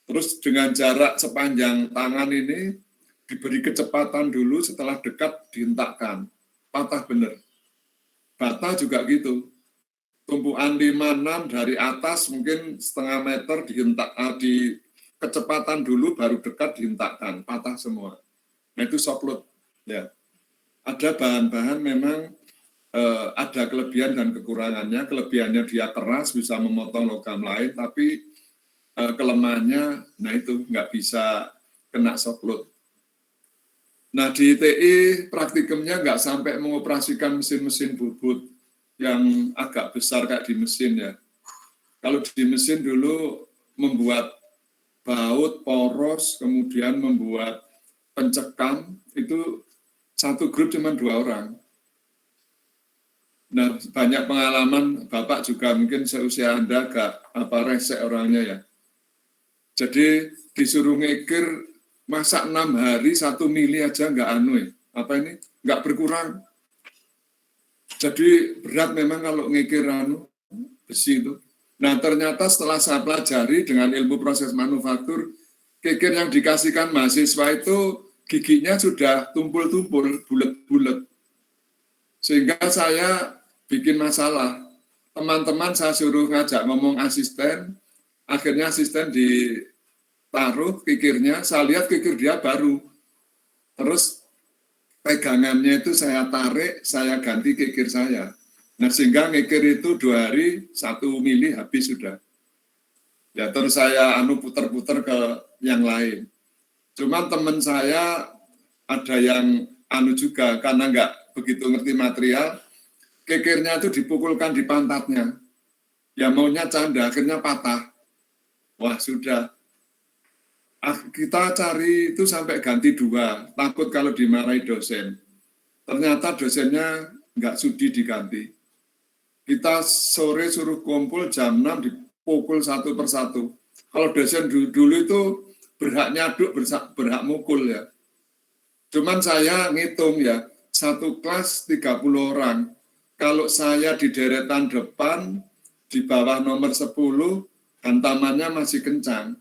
Speaker 1: Terus dengan jarak sepanjang tangan ini diberi kecepatan dulu, setelah dekat dihentakkan. Patah benar. Bata juga gitu. Tumpuan 5-6 dari atas mungkin setengah meter dihentak, di kecepatan dulu baru dekat dihentakkan, patah semua. Nah itu shock load. Ya. Ada bahan-bahan memang ada kelebihan dan kekurangannya. Kelebihannya dia keras, bisa memotong logam lain, tapi kelemahannya, nah itu nggak bisa kena shock load. Nah di TI praktikumnya nggak sampai mengoperasikan mesin-mesin bubut yang agak besar kayak di mesin ya. Kalau di mesin dulu membuat baut poros, kemudian membuat pencekam, itu satu grup cuma 2 orang. Nah, banyak pengalaman, Bapak juga mungkin seusia Anda agak resek orangnya ya. Jadi disuruh ngikir, masa 6 hari 1 mili aja nggak nggak berkurang. Jadi berat memang kalau ngikir besi itu. Nah ternyata setelah saya pelajari dengan ilmu proses manufaktur, kikir yang dikasihkan mahasiswa itu giginya sudah tumpul-tumpul, bulat-bulat. Sehingga saya bikin masalah. Teman-teman saya suruh ngajak ngomong asisten, akhirnya asisten ditaruh kikirnya, saya lihat kikir dia baru. Terus pegangannya itu saya tarik, saya ganti kikir saya. Nah sehingga ngikir itu 2 hari 1 mili habis sudah. Ya terus saya puter-puter ke yang lain. Cuman teman saya ada yang juga karena nggak begitu ngerti material, kikirnya itu dipukulkan di pantatnya. Ya maunya canda, akhirnya patah. Wah sudah, kita cari itu sampai ganti 2, takut kalau dimarahi dosen. Ternyata dosennya nggak sudi diganti. Kita sore suruh kumpul jam 6 dipukul satu persatu. Kalau dosen dulu itu berhak nyaduk, berhak mukul ya. Cuman saya ngitung ya, satu kelas 30 orang. Kalau saya di deretan depan, di bawah nomor 10, hantamannya masih kencang.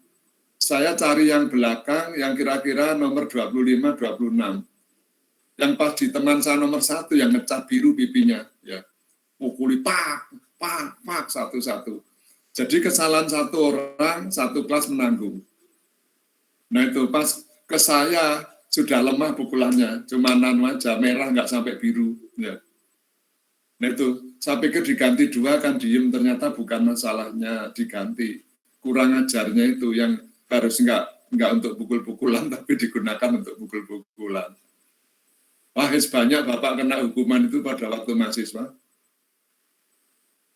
Speaker 1: Saya cari yang belakang, yang kira-kira nomor 25, 26. Yang pas di teman saya nomor 1, yang ngecat biru pipinya. Ya, pukuli pak, satu-satu. Jadi kesalahan satu orang, satu kelas menanggung. Nah itu pas ke saya, sudah lemah pukulannya, cuma nanu aja, merah nggak sampai biru. Ya. Nah itu, saya pikir diganti 2 kan diem, ternyata bukan masalahnya diganti. Kurang ajarnya itu yang harus nggak untuk pukul-pukulan, tapi digunakan untuk pukul-pukulan. Wah, banyak Bapak kena hukuman itu pada waktu mahasiswa.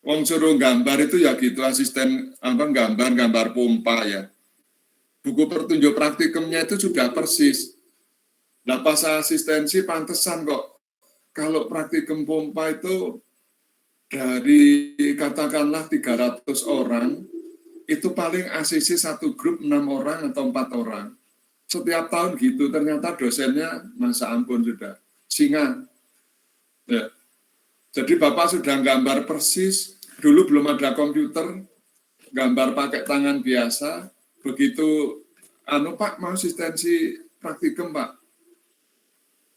Speaker 1: Wong suruh gambar itu ya gitu, asisten gambar pompa ya. Buku petunjuk praktikumnya itu sudah persis. Nah pas asistensi pantesan kok. Kalau praktikum pompa itu dari katakanlah 300 orang, itu paling ACC satu grup 6 orang atau 4 orang. Setiap tahun gitu, ternyata dosennya, masa ampun sudah, singa. Ya. Jadi Bapak sudah gambar persis, dulu belum ada komputer, gambar pakai tangan biasa, begitu, Pak mau asistensi praktikum Pak,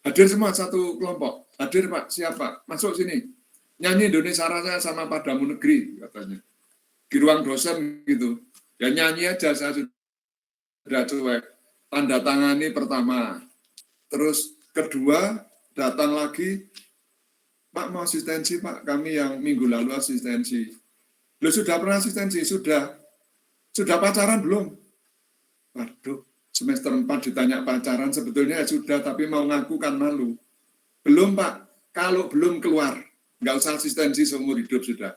Speaker 1: hadir semua satu kelompok, hadir Pak, siapa? Masuk sini, nyanyi Indonesia Raya sama Padamu Negeri, katanya. Di ruang dosen gitu, ya nyanyi aja, saya sudah cuek, tanda tangani pertama, terus kedua, datang lagi, Pak mau asistensi Pak, kami yang minggu lalu asistensi. Loh sudah pernah asistensi? Sudah pacaran belum? Waduh, semester 4 ditanya pacaran, sebetulnya ya sudah, tapi mau ngaku kan malu. Belum Pak, kalau belum keluar, nggak usah asistensi seumur hidup sudah.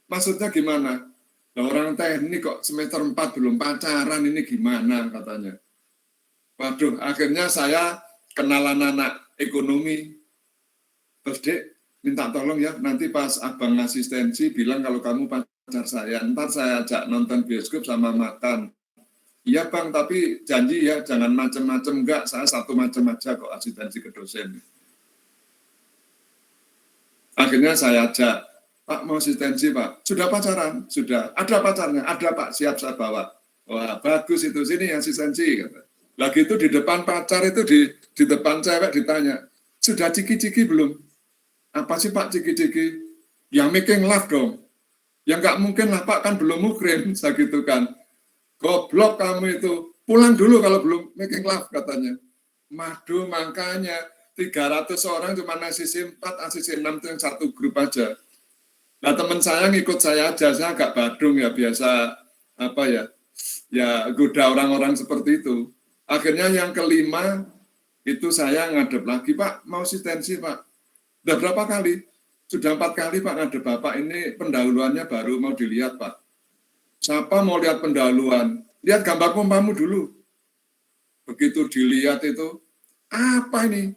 Speaker 1: Maksudnya gimana? Nah, orang teknik kok semester 4 belum pacaran, ini gimana katanya. Waduh, akhirnya saya kenalan anak ekonomi. Terus Dek, minta tolong ya, nanti pas abang asistensi bilang kalau kamu pacar saya, ntar saya ajak nonton bioskop sama makan. Iya Bang, tapi janji ya, jangan macem-macem, enggak, saya satu macem aja kok asistensi ke dosen. Akhirnya saya ajak, Pak mau asistensi Pak, sudah pacaran? Sudah, ada pacarnya? Ada Pak, siap saya bawa. Wah bagus itu, sini asistensi. Lagi itu di depan pacar itu, di depan cewek ditanya, sudah ciki-ciki belum? Apa sih Pak ciki-ciki? Yang making love dong. Ya nggak mungkin lah Pak, kan belum muhrim, saya gitu kan. Goblok kamu itu, pulang dulu kalau belum making love katanya. Madu makanya 300 orang cuma ACC 4, ACC 6 itu yang satu grup aja. Nah teman saya ngikut saya aja, saya agak badung ya, biasa apa ya goda orang-orang seperti itu. Akhirnya yang kelima itu saya ngadep lagi, Pak mau asistensi Pak. Udah berapa kali? Sudah 4 kali Pak ngadep Bapak, ini pendahuluannya baru mau dilihat Pak. Siapa mau lihat pendahuluan? Lihat gambar pompamu dulu. Begitu dilihat itu, apa ini?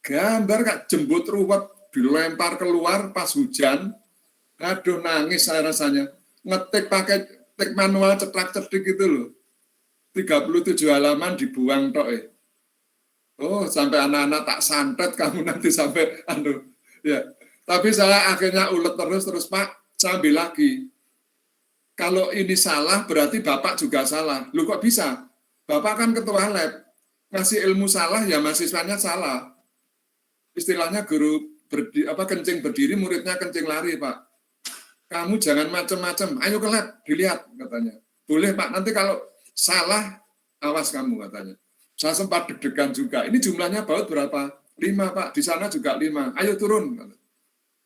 Speaker 1: Gambar Kak, jembut ruwet, dilempar keluar pas hujan. Aduh nangis saya rasanya. Ngetik pakai tik manual cetak-cetik gitu loh. 37 halaman dibuang tok Oh, sampai anak-anak tak santet kamu nanti sampai ya. Tapi saya akhirnya ulet terus Pak, saya ambil lagi. Kalau ini salah, berarti Bapak juga salah. Lu kok bisa? Bapak kan ketua lab. Ngasih ilmu salah, ya mahasiswanya salah. Istilahnya guru kencing berdiri, muridnya kencing lari, Pak. Kamu jangan macem-macem. Ayo ke lab, dilihat, katanya. Boleh, Pak. Nanti kalau salah, awas kamu, katanya. Saya sempat deg-degan juga. Ini jumlahnya baut berapa? 5, Pak. Di sana juga 5. Ayo turun.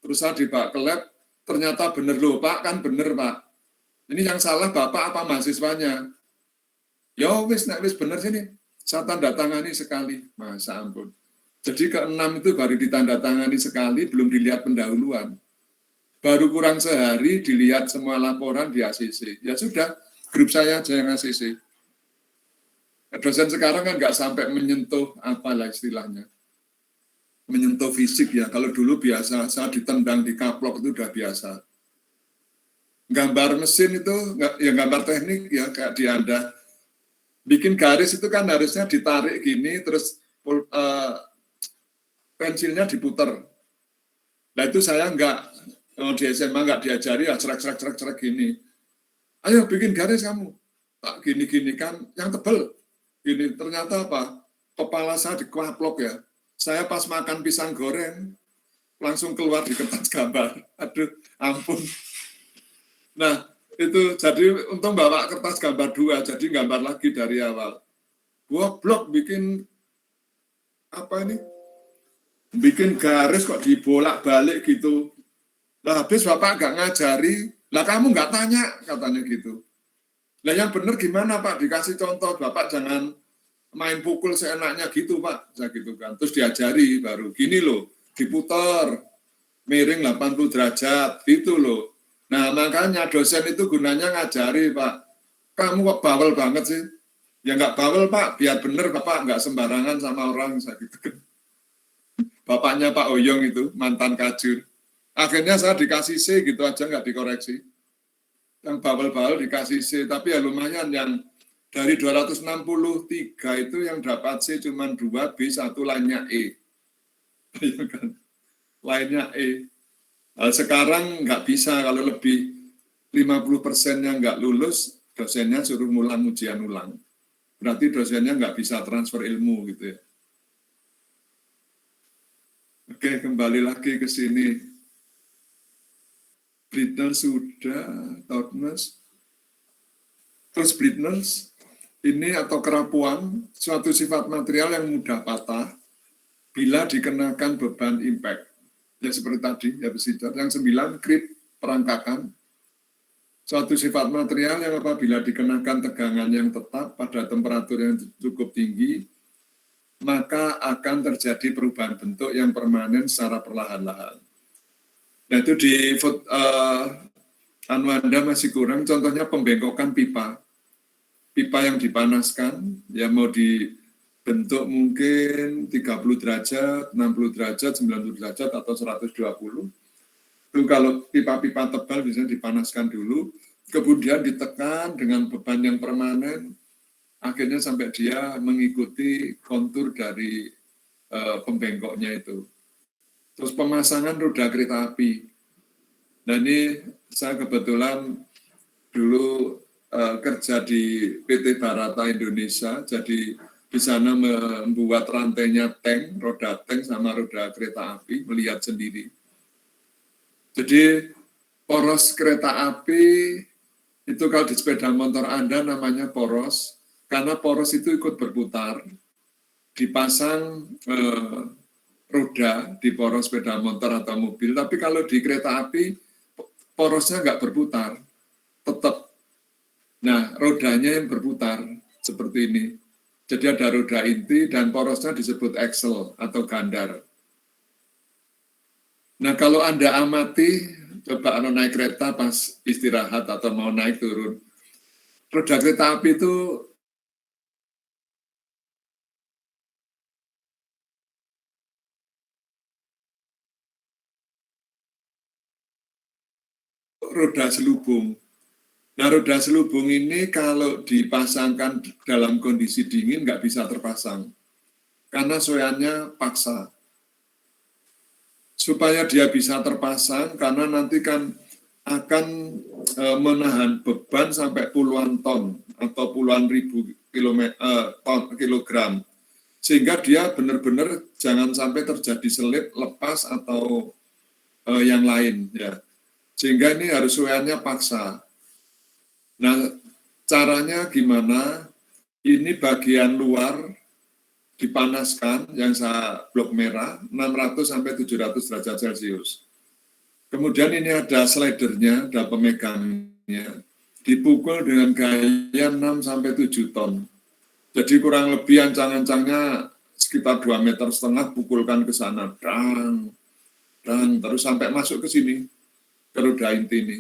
Speaker 1: Terus saya dibawa ke lab, ternyata bener loh, Pak. Kan bener, Pak. Ini yang salah Bapak apa mahasiswanya? Ya wis, nek wis bener sini, saya tanda tangani sekali. Masa ampun. Jadi ke-6 itu baru ditandatangani sekali, belum dilihat pendahuluan. Baru kurang sehari dilihat semua laporan di ACC. Ya sudah, grup saya aja yang ACC. Dosen sekarang kan nggak sampai menyentuh apalah istilahnya. Menyentuh fisik ya. Kalau dulu biasa, saya ditendang di kaplok itu udah biasa. Gambar mesin itu, ya gambar teknik ya kayak di Anda. Bikin garis itu kan harusnya ditarik gini, terus pensilnya diputer. Nah itu saya di SMA nggak diajari ya cerak gini. Ayo bikin garis kamu. Tak gini-gini kan, yang tebel. Gini, ternyata apa? Kepala saya dikuaplok ya. Saya pas makan pisang goreng, langsung keluar di kertas gambar. Aduh, ampun. Nah, itu jadi untung bawa kertas gambar 2, jadi gambar lagi dari awal. Goblok bikin apa ini? Bikin garis kok dibolak-balik gitu. Lah habis Bapak nggak ngajari, lah kamu nggak tanya, katanya gitu. Lah yang benar gimana Pak? Dikasih contoh, Bapak jangan main pukul seenaknya gitu Pak, saya gitu kan. Terus diajari baru, gini loh, diputar, miring 80 derajat, gitu loh. Nah makanya dosen itu gunanya ngajari Pak. Kamu kok bawel banget sih? Ya nggak bawel Pak, biar bener Bapak nggak sembarangan sama orang, saya gitu kan. Bapaknya Pak Oyong itu, mantan kajur. Akhirnya saya dikasih C gitu aja, nggak dikoreksi. Yang bawel-bawel dikasih C, tapi ya lumayan yang dari 263 itu yang dapat C cuma 2, B 1, lainnya E. Lainnya E. Nah, sekarang nggak bisa kalau lebih 50%-nya nggak lulus, dosennya suruh ngulang ujian ulang. Berarti dosennya nggak bisa transfer ilmu gitu ya. Oke, kembali lagi ke sini. Britnell sudah, Toughness. Terus Britnell ini atau kerapuan, suatu sifat material yang mudah patah bila dikenakan beban impact. Ya seperti tadi, ya besitar. Yang 9, krip, perangkakan. Suatu sifat material yang apabila dikenakan tegangan yang tetap pada temperatur yang cukup tinggi, maka akan terjadi perubahan bentuk yang permanen secara perlahan-lahan. Nah itu di Anda masih kurang, contohnya pembengkokan pipa. Pipa yang dipanaskan, ya mau dibentuk mungkin 30 derajat, 60 derajat, 90 derajat, atau 120. Itu kalau pipa-pipa tebal bisa dipanaskan dulu, kemudian ditekan dengan beban yang permanen, akhirnya sampai dia mengikuti kontur dari pembengkoknya itu. Terus pemasangan roda kereta api. Nah ini saya kebetulan dulu kerja di PT Barata Indonesia, jadi di sana membuat rantainya tank, roda tank sama roda kereta api, melihat sendiri. Jadi poros kereta api itu kalau di sepeda motor Anda namanya poros, karena poros itu ikut berputar, dipasang roda di poros sepeda motor atau mobil, tapi kalau di kereta api porosnya nggak berputar, tetap. Nah, rodanya yang berputar seperti ini. Jadi ada roda inti dan porosnya disebut axle atau gandar. Nah, kalau Anda amati, coba naik kereta pas istirahat atau mau naik turun, roda kereta api itu roda selubung. Nah, roda selubung ini kalau dipasangkan dalam kondisi dingin nggak bisa terpasang, karena soyannya paksa. Supaya dia bisa terpasang, karena nanti kan akan menahan beban sampai puluhan ton atau puluhan ribu kilogram. Sehingga dia benar-benar jangan sampai terjadi selip, lepas, atau yang lain. Ya. Sehingga ini harus soyannya paksa. Nah, caranya gimana? Ini bagian luar dipanaskan, yang saya blok merah, 600 sampai 700 derajat Celcius. Kemudian ini ada slidernya, ada pemegangnya. dipukul dengan gaya 6-7 ton. Jadi kurang lebih ancang-ancangnya sekitar 2,5 meter, pukulkan ke sana, dan terus sampai masuk ke sini, ke roda inti ini.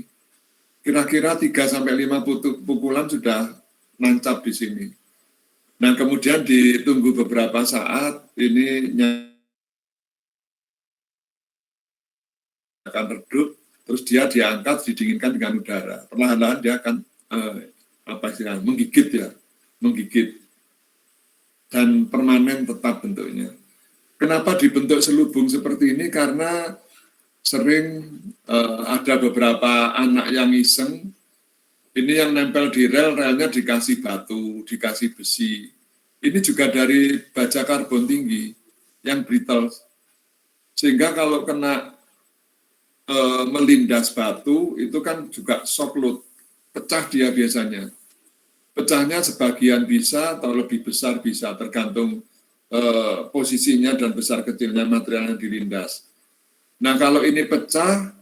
Speaker 1: Kira-kira 3-5 pukulan sudah nancap di sini. Nah, kemudian ditunggu beberapa saat, ini akan redup, terus dia diangkat, didinginkan dengan udara. Perlahan-lahan dia akan menggigit dan permanen tetap bentuknya. Kenapa dibentuk selubung seperti ini? Karena sering ada beberapa anak yang iseng, ini yang nempel di relnya dikasih batu, dikasih besi. Ini juga dari baja karbon tinggi yang brittle, sehingga kalau kena melindas batu itu kan juga shock load, pecah dia biasanya. Pecahnya sebagian bisa atau lebih besar bisa, tergantung posisinya dan besar kecilnya material yang dilindas. Nah, kalau ini pecah,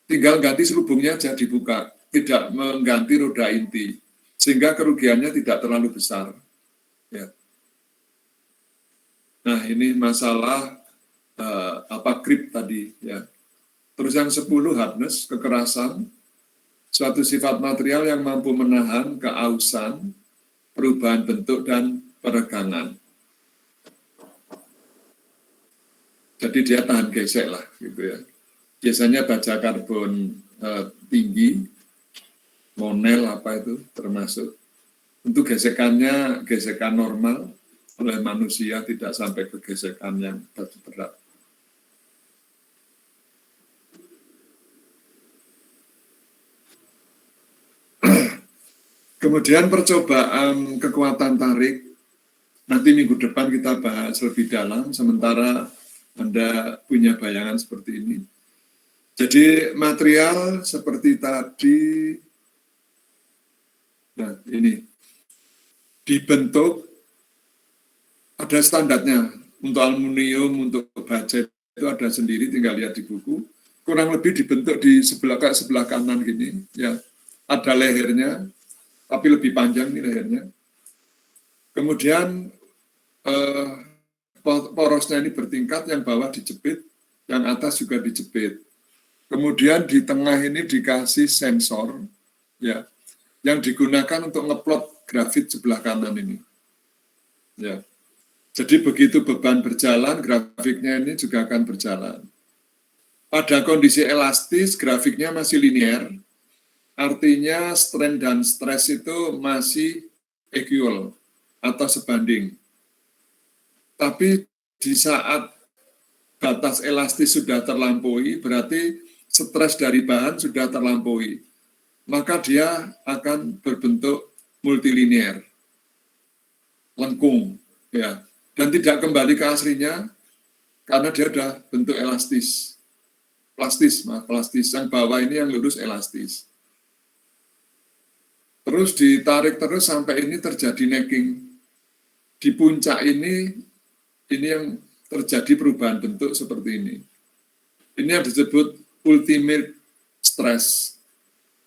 Speaker 1: tinggal ganti selubungnya aja dibuka, tidak mengganti roda inti, sehingga kerugiannya tidak terlalu besar. Ya. Nah, ini masalah grip tadi, ya. Terus yang 10, hardness, kekerasan, suatu sifat material yang mampu menahan keausan, perubahan bentuk, dan peregangan. Jadi dia tahan gesek lah, gitu ya. Biasanya baja karbon tinggi, monel apa itu termasuk. Untuk gesekannya, gesekan normal oleh manusia, tidak sampai ke gesekan yang berat. Kemudian percobaan kekuatan tarik, nanti minggu depan kita bahas lebih dalam, sementara Anda punya bayangan seperti ini. Jadi material seperti tadi, nah ini, dibentuk, ada standarnya, untuk aluminium, untuk baja itu ada sendiri, tinggal lihat di buku, kurang lebih dibentuk di sebelah kanan gini, ya, ada lehernya, tapi lebih panjang nih lehernya. Kemudian porosnya ini bertingkat, yang bawah dijepit, yang atas juga dijepit. Kemudian di tengah ini dikasih sensor, ya, yang digunakan untuk ngeplot grafit sebelah kanan ini. Ya. Jadi begitu beban berjalan, grafiknya ini juga akan berjalan. Pada kondisi elastis, grafiknya masih linear, artinya strain dan stres itu masih equal atau sebanding. Tapi di saat batas elastis sudah terlampaui, berarti stres dari bahan sudah terlampaui. Maka dia akan berbentuk multilinear, lengkung, ya, dan tidak kembali ke aslinya karena dia sudah bentuk elastis. Plastis, yang bawah ini yang lurus elastis. Terus ditarik terus sampai ini terjadi necking. Di puncak ini yang terjadi perubahan bentuk seperti ini. Ini yang disebut ultimate stress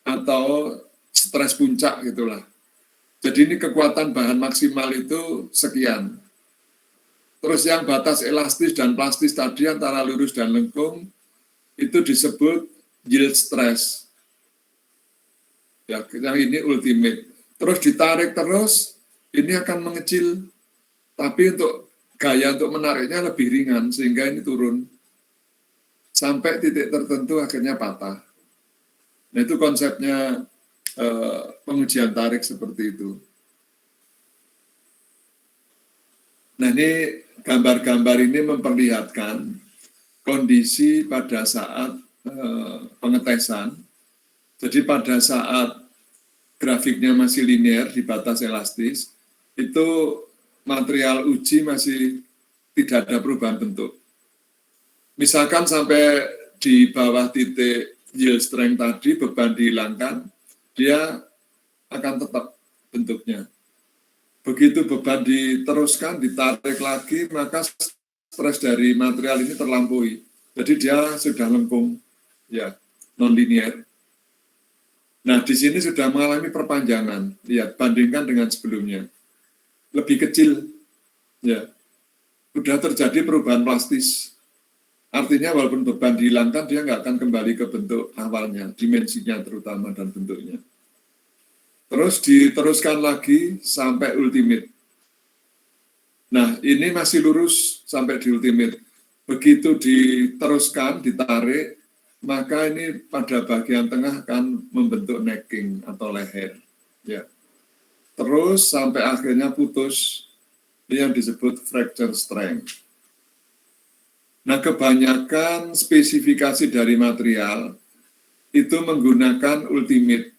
Speaker 1: atau stres puncak gitulah. Jadi ini kekuatan bahan maksimal itu sekian. Terus yang batas elastis dan plastis tadi antara lurus dan lengkung itu disebut yield stress. Ya, yang ini ultimate. Terus ditarik terus, ini akan mengecil, tapi untuk gaya untuk menariknya lebih ringan, sehingga ini turun. Sampai titik tertentu akhirnya patah. Nah, itu konsepnya pengujian tarik seperti itu. Nah, ini gambar-gambar ini memperlihatkan kondisi pada saat pengetesan. Jadi pada saat grafiknya masih linear di batas elastis, itu material uji masih tidak ada perubahan bentuk. Misalkan sampai di bawah titik yield strength tadi, beban dihilangkan, dia akan tetap bentuknya. Begitu beban diteruskan, ditarik lagi, maka stres dari material ini terlampaui. Jadi dia sudah lengkung, ya, non-linear. Nah, di sini sudah mengalami perpanjangan. Lihat, bandingkan dengan sebelumnya. Lebih kecil, ya. Sudah terjadi perubahan plastis. Artinya walaupun beban dihilangkan, dia nggak akan kembali ke bentuk awalnya, dimensinya terutama dan bentuknya. Terus diteruskan lagi sampai ultimate. Nah, ini masih lurus sampai di ultimate. Begitu diteruskan, ditarik, maka ini pada bagian tengah akan membentuk necking atau leher. Ya. Terus sampai akhirnya putus, ini yang disebut fracture strength. Nah, kebanyakan spesifikasi dari material itu menggunakan ultimate.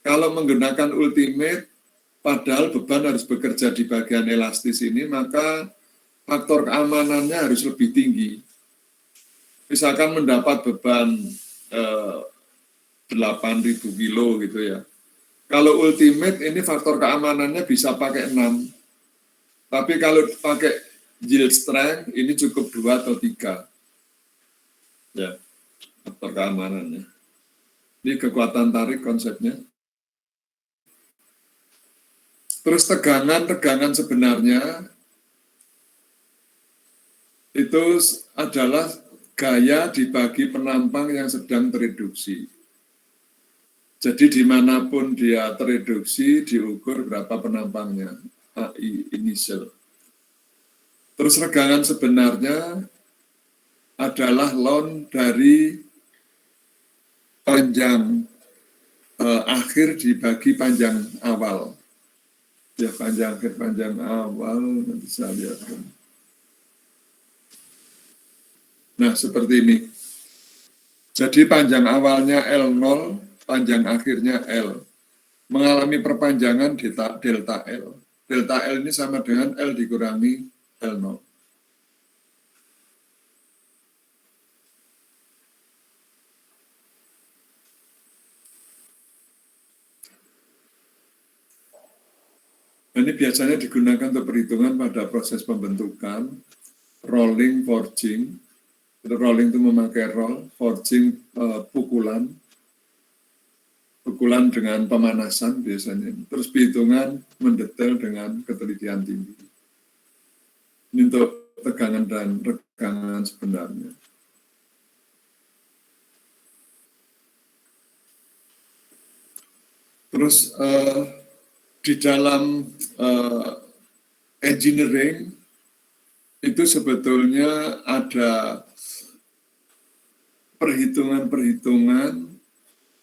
Speaker 1: Kalau menggunakan ultimate, padahal beban harus bekerja di bagian elastis ini, maka faktor keamanannya harus lebih tinggi. Misalkan mendapat beban 8.000 kilo gitu ya. Kalau ultimate ini faktor keamanannya bisa pakai 6. Tapi kalau pakai yield strength ini cukup 2 atau 3. Ya, faktor keamanannya. Ini kekuatan tarik konsepnya. Terus tegangan sebenarnya itu adalah gaya dibagi penampang yang sedang tereduksi. Jadi dimanapun dia tereduksi, diukur berapa penampangnya, AI initial. Terus regangan sebenarnya adalah lon dari panjang akhir dibagi panjang awal. Ya, panjang akhir, panjang awal, nanti saya lihat. Nah, seperti ini. Jadi panjang awalnya L0, panjang akhirnya L. Mengalami perpanjangan delta L. Delta L ini sama dengan L dikurangi L0. Ini biasanya digunakan untuk perhitungan pada proses pembentukan, rolling, forging. Rolling itu memakai roll, forging pukulan dengan pemanasan biasanya. Terus perhitungan mendetail dengan ketelitian tinggi. Ini untuk tegangan dan regangan sebenarnya. Terus di dalam engineering itu sebetulnya ada perhitungan-perhitungan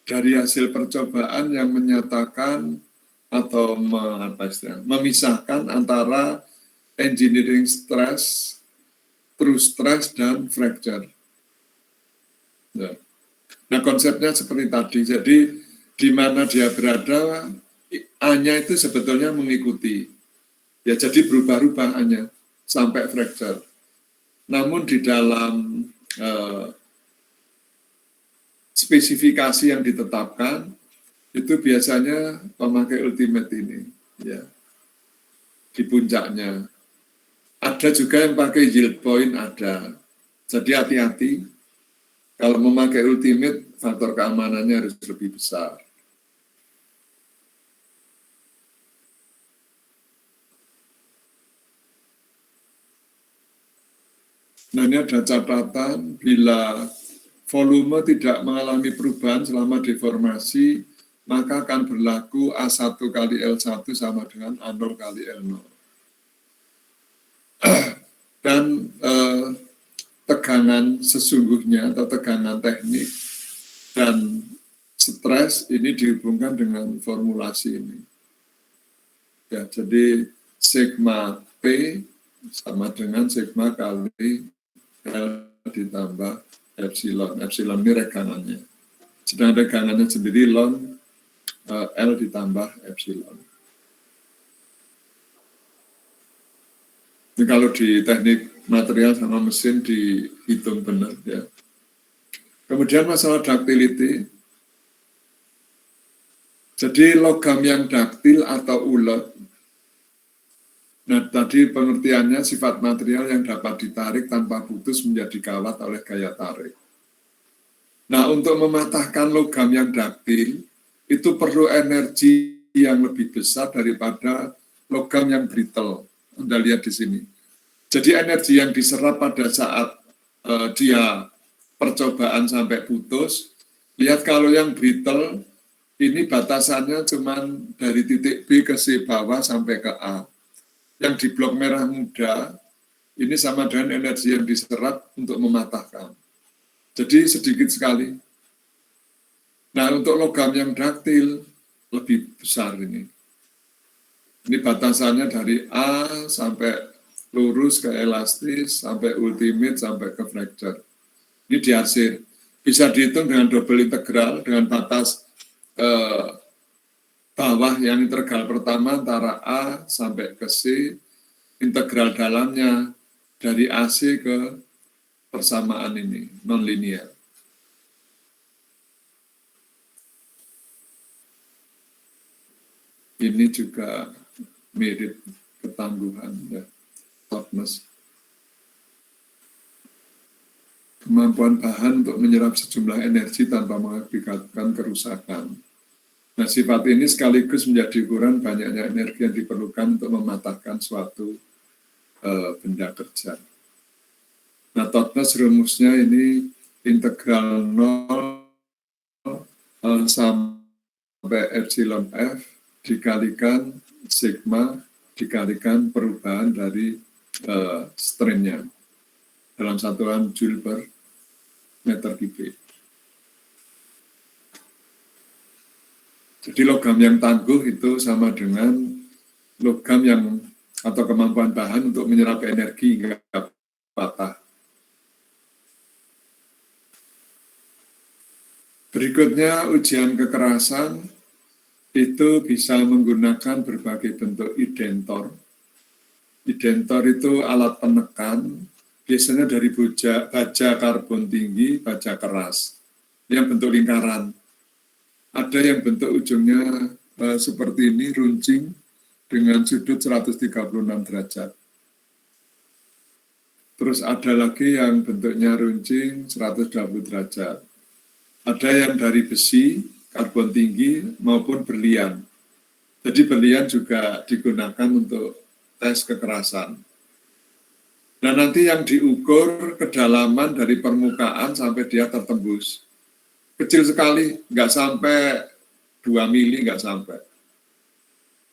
Speaker 1: dari hasil percobaan yang menyatakan atau memisahkan antara engineering stress, true stress, dan fracture. Ya. Nah, konsepnya seperti tadi. Jadi di mana dia berada, A-nya itu sebetulnya mengikuti. Ya, jadi berubah-ubah A-nya sampai fracture. Namun di dalam spesifikasi yang ditetapkan itu biasanya memakai ultimate ini, ya, di puncaknya. Ada juga yang pakai yield point, ada. Jadi hati-hati. Kalau memakai ultimate, faktor keamanannya harus lebih besar. Nah, ini ada catatan, bila volume tidak mengalami perubahan selama deformasi, maka akan berlaku A1 kali L1 sama dengan A0 kali L0. Dan tegangan sesungguhnya atau tegangan teknik dan stres ini dihubungkan dengan formulasi ini. Ya, jadi sigma P sama dengan sigma kali L ditambah epsilon. Epsilon ini regangannya. Sedang regangannya sendiri ln L ditambah epsilon. Ini kalau di teknik material sama mesin dihitung benar ya. Kemudian masalah ductility. Jadi logam yang daktil atau ulet. Nah, tadi pengertiannya sifat material yang dapat ditarik tanpa putus menjadi kawat oleh gaya tarik. Nah, untuk mematahkan logam yang daktil, itu perlu energi yang lebih besar daripada logam yang brittle. Anda lihat di sini. Jadi energi yang diserap pada saat dia percobaan sampai putus, lihat kalau yang brittle, ini batasannya cuma dari titik B ke C bawah sampai ke A. Yang di blok merah muda, ini sama dengan energi yang diserap untuk mematahkan. Jadi sedikit sekali. Nah, untuk logam yang daktil lebih besar ini. Ini batasannya dari A sampai lurus ke elastis, sampai ultimate, sampai ke fracture. Ini dihasil. Bisa dihitung dengan double integral, dengan batas bawah yang integral pertama antara A sampai ke C, integral dalamnya dari AC ke persamaan ini, non-linear. Ini juga mirip ketangguhan, ya, toughness. Kemampuan bahan untuk menyerap sejumlah energi tanpa mengakibatkan kerusakan. Nah, sifat ini sekaligus menjadi ukuran banyaknya energi yang diperlukan untuk mematahkan suatu benda kerja. Nah, toughness rumusnya ini integral 0 sampai epsilon F dikalikan sigma dikalikan perubahan dari strainnya dalam satuan joule per meter kubik. Jadi logam yang tangguh itu sama dengan logam yang atau kemampuan bahan untuk menyerap energi hingga patah. Berikutnya ujian kekerasan itu bisa menggunakan berbagai bentuk identor. Identor itu alat penekan, biasanya dari baja karbon tinggi, baja keras, yang bentuk lingkaran. Ada yang bentuk ujungnya seperti ini, runcing, dengan sudut 136 derajat. Terus ada lagi yang bentuknya runcing 120 derajat. Ada yang dari besi, karbon tinggi, maupun berlian. Jadi berlian juga digunakan untuk tes kekerasan. Nah, nanti yang diukur kedalaman dari permukaan sampai dia tertembus. Kecil sekali, nggak sampai 2 mili, nggak sampai.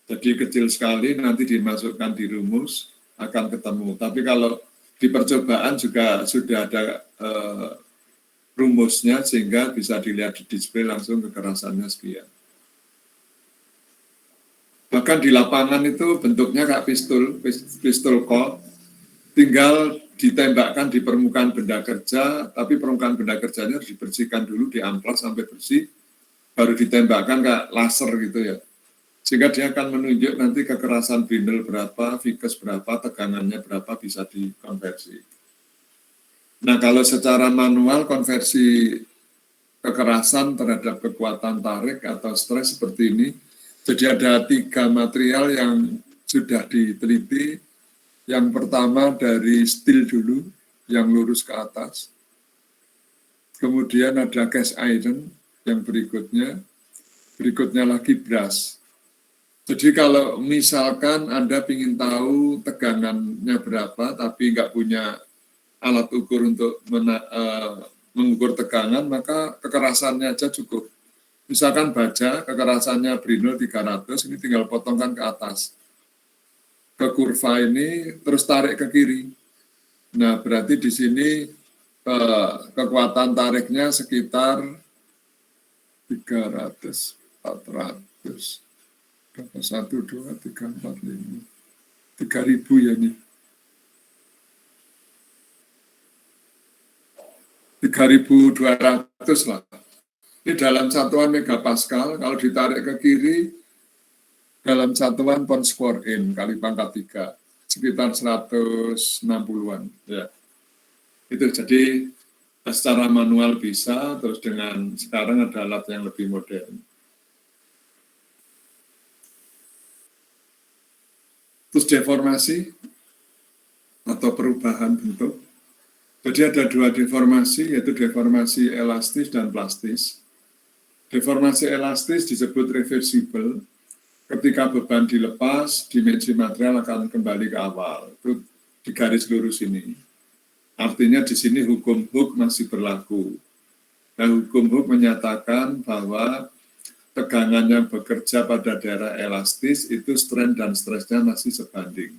Speaker 1: Jadi kecil sekali, nanti dimasukkan di rumus, akan ketemu. Tapi kalau di percobaan juga sudah ada rumusnya, sehingga bisa dilihat di display langsung kekerasannya sekian. Bahkan di lapangan itu bentuknya kayak pistol Colt, tinggal ditembakkan di permukaan benda kerja, tapi permukaan benda kerjanya harus dibersihkan dulu, diamplas sampai bersih, baru ditembakkan kayak laser gitu ya. Sehingga dia akan menunjuk nanti kekerasan bindel berapa, viskes berapa, tegangannya berapa, bisa dikonversi. Nah, kalau secara manual konversi kekerasan terhadap kekuatan tarik atau stres seperti ini, jadi ada 3 material yang sudah diteliti. Yang pertama dari steel dulu, yang lurus ke atas. Kemudian ada cast iron yang berikutnya lagi brass. Jadi kalau misalkan Anda ingin tahu tegangannya berapa, tapi nggak punya alat ukur untuk mengukur tegangan, maka kekerasannya aja cukup. Misalkan baja, kekerasannya Brinell 300, ini tinggal potongkan ke atas. Ke kurva ini, terus tarik ke kiri. Nah, berarti di sini kekuatan tariknya sekitar 300, 400, 1, 2, 3, 4, 5, 3.000 ya nih. 3.200 lah. Ini dalam satuan megapascal, kalau ditarik ke kiri, dalam satuan pound square in kali pangkat 3, sekitar 160-an. Ya. Itu jadi secara manual bisa, terus dengan sekarang ada alat yang lebih modern. Terus deformasi atau perubahan bentuk. Jadi ada dua deformasi, yaitu deformasi elastis dan plastis. Deformasi elastis disebut reversible. Ketika beban dilepas, dimensi material akan kembali ke awal. Itu di garis lurus ini. Artinya di sini hukum Hooke masih berlaku. Nah, hukum Hooke menyatakan bahwa tegangan yang bekerja pada daerah elastis itu strain dan stresnya masih sebanding.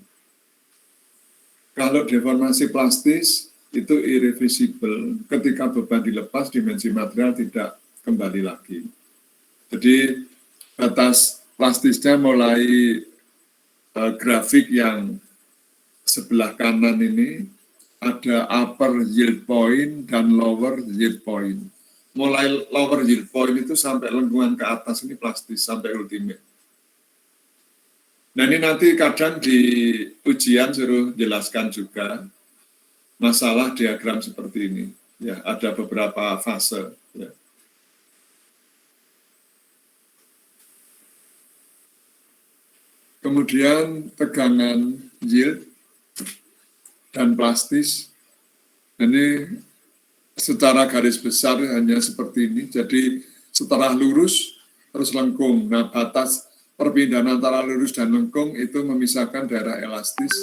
Speaker 1: Kalau deformasi plastis itu irreversible, ketika beban dilepas dimensi material tidak kembali lagi. Jadi batas plastisnya mulai grafik yang sebelah kanan ini ada upper yield point dan lower yield point. Mulai lower yield point itu sampai lengkungan ke atas ini plastis sampai ultimate. Nah ini nanti kadang di ujian suruh jelaskan juga masalah diagram seperti ini. Ya, ada beberapa fase. Ya. Kemudian tegangan yield dan plastis. Ini secara garis besar hanya seperti ini. Jadi setelah lurus terus lengkung. Nah, batas perpindahan antara lurus dan lengkung itu memisahkan daerah elastis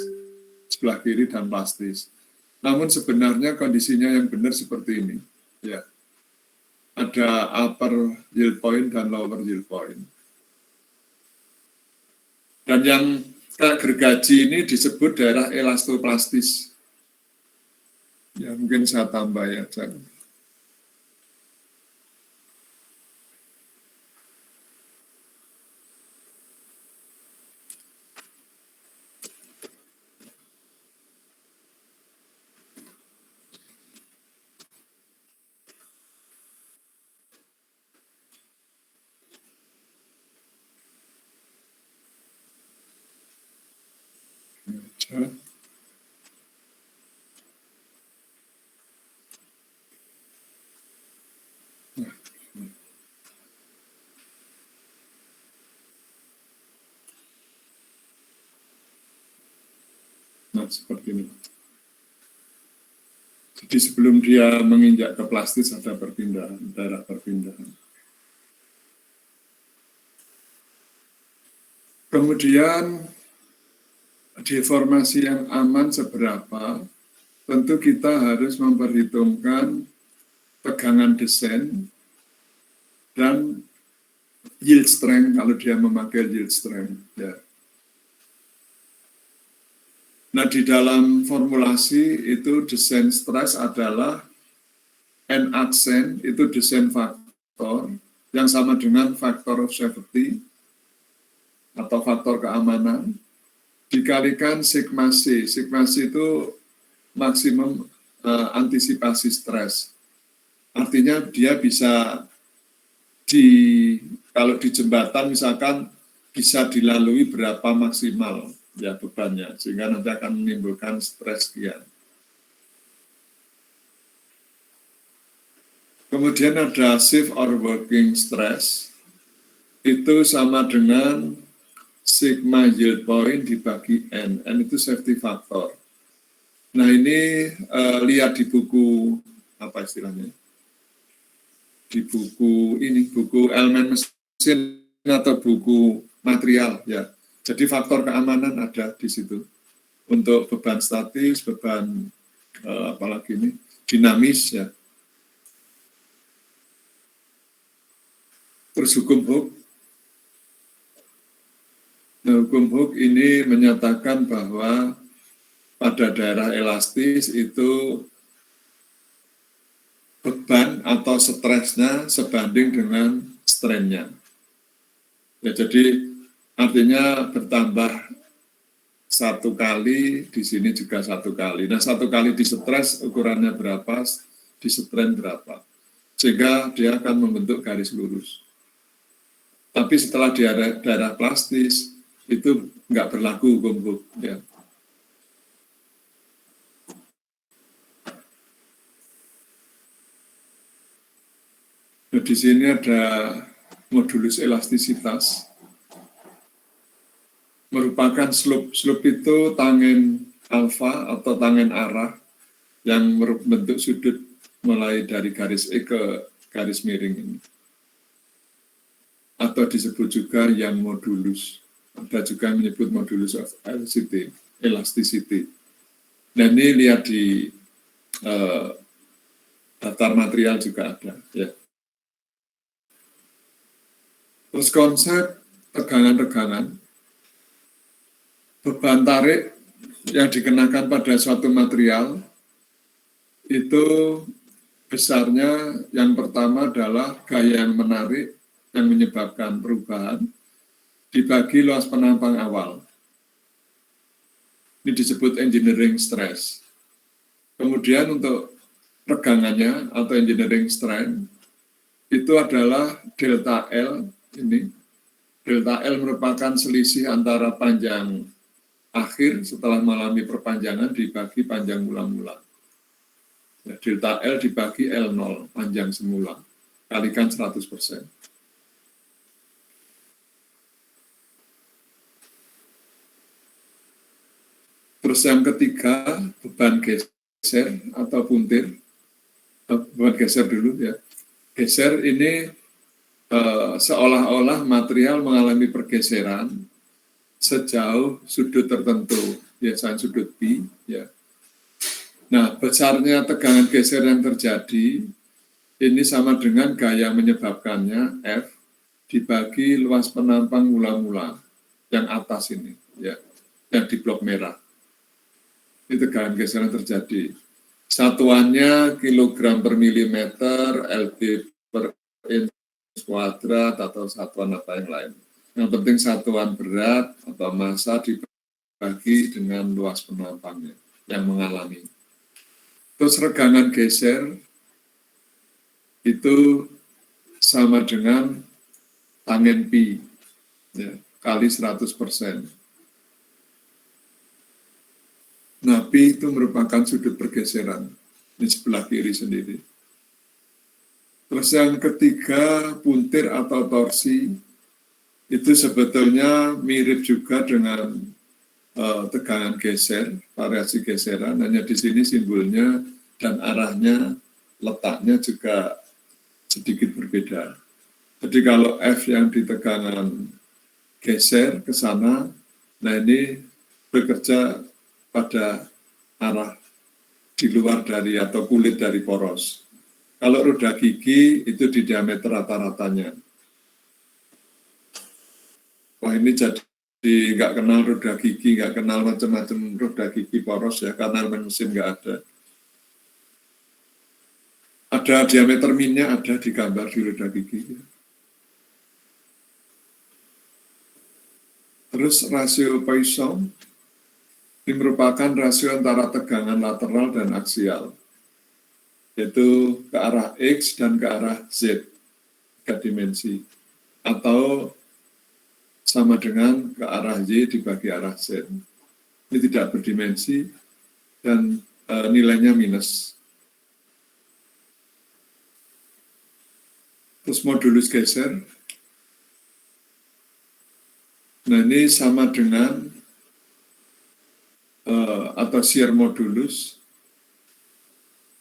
Speaker 1: sebelah kiri dan plastis. Namun sebenarnya kondisinya yang benar seperti ini. Ya. Ada upper yield point dan lower yield point. Dan yang kayak gergaji ini disebut daerah elastoplastis. Ya, mungkin saya tambah ya. Nah, seperti ini. Jadi sebelum dia menginjak ke plastis ada perpindahan, daerah perpindahan. Kemudian deformasi yang aman seberapa, tentu kita harus memperhitungkan tegangan desain dan yield strength kalau dia memakai yield strength. Ya. Nah, di dalam formulasi itu desain stress adalah N aksen itu desain faktor yang sama dengan faktor of safety atau faktor keamanan dikalikan sigma C. Sigma C itu maksimum antisipasi stres. Artinya dia bisa kalau di jembatan misalkan bisa dilalui berapa maksimal ya bebannya, sehingga nanti akan menimbulkan stres sekian. Kemudian ada shift or working stress, itu sama dengan sigma yield point dibagi N. N itu safety factor. Nah ini lihat di buku, apa istilahnya? Di buku ini, buku elemen mesin atau buku material ya. Jadi faktor keamanan ada di situ untuk beban statis, beban apalagi ini dinamis ya. Terus hukum Hooke. Nah, hukum Hooke ini menyatakan bahwa pada daerah elastis itu beban atau stresnya sebanding dengan strainnya. Ya, jadi artinya bertambah satu kali, di sini juga satu kali. Nah, satu kali di stres ukurannya berapa, di strain berapa. Sehingga dia akan membentuk garis lurus. Tapi setelah di daerah plastis, itu nggak berlaku hukum Hooke. Ya. Nah, di sini ada modulus elastisitas. Merupakan slope. Slope itu tangen alfa atau tangen arah yang membentuk sudut mulai dari garis E ke garis miring ini. Atau disebut juga yang modulus. Ada juga yang menyebut modulus of elasticity. Nah ini lihat di daftar material juga ada. Ya. Terus konsep tegangan-tegangan, beban tarik yang dikenakan pada suatu material itu besarnya yang pertama adalah gaya yang menarik yang menyebabkan perubahan dibagi luas penampang awal. Ini disebut engineering stress. Kemudian untuk tegangannya atau engineering strength itu adalah delta L ini. Delta L merupakan selisih antara panjang akhir setelah mengalami perpanjangan dibagi panjang mula-mula. Ya, delta L dibagi L0, panjang semula, kalikan 100%. Terus yang ketiga, beban geser atau puntir. Beban geser dulu ya. Geser ini seolah-olah material mengalami pergeseran sejauh sudut tertentu, biasanya sudut P. Ya. Nah, besarnya tegangan geser yang terjadi ini sama dengan gaya menyebabkannya F dibagi luas penampang mula-mula yang atas ini, ya, yang di blok merah. Ini tegangan geser yang terjadi. Satuannya kilogram per milimeter, LB per inch kuadrat, atau satuan apa yang lain. Yang penting satuan berat atau massa dibagi dengan luas penampangnya yang mengalami. Terus regangan geser itu sama dengan tangen pi, ya, kali 100%. Nah, pi itu merupakan sudut pergeseran di sebelah kiri sendiri. Terus yang ketiga, puntir atau torsi, itu sebetulnya mirip juga dengan tegangan geser, variasi geseran, hanya di sini simbolnya dan arahnya, letaknya juga sedikit berbeda. Jadi kalau F yang di tegangan geser ke sana, nah ini bekerja pada arah di luar dari atau kulit dari poros. Kalau roda gigi itu di diameter rata-ratanya. Wah ini jadi nggak kenal roda gigi, nggak kenal macam-macam roda gigi poros ya, karena mesin nggak ada. Ada diameter minnya, ada di gambar di roda gigi. Terus rasio Poisson ini merupakan rasio antara tegangan lateral dan aksial, yaitu ke arah X dan ke arah Z, 3 dimensi, atau sama dengan ke arah Y dibagi arah Z. Ini tidak berdimensi dan nilainya minus. Terus modulus geser, nah ini sama dengan atau shear modulus.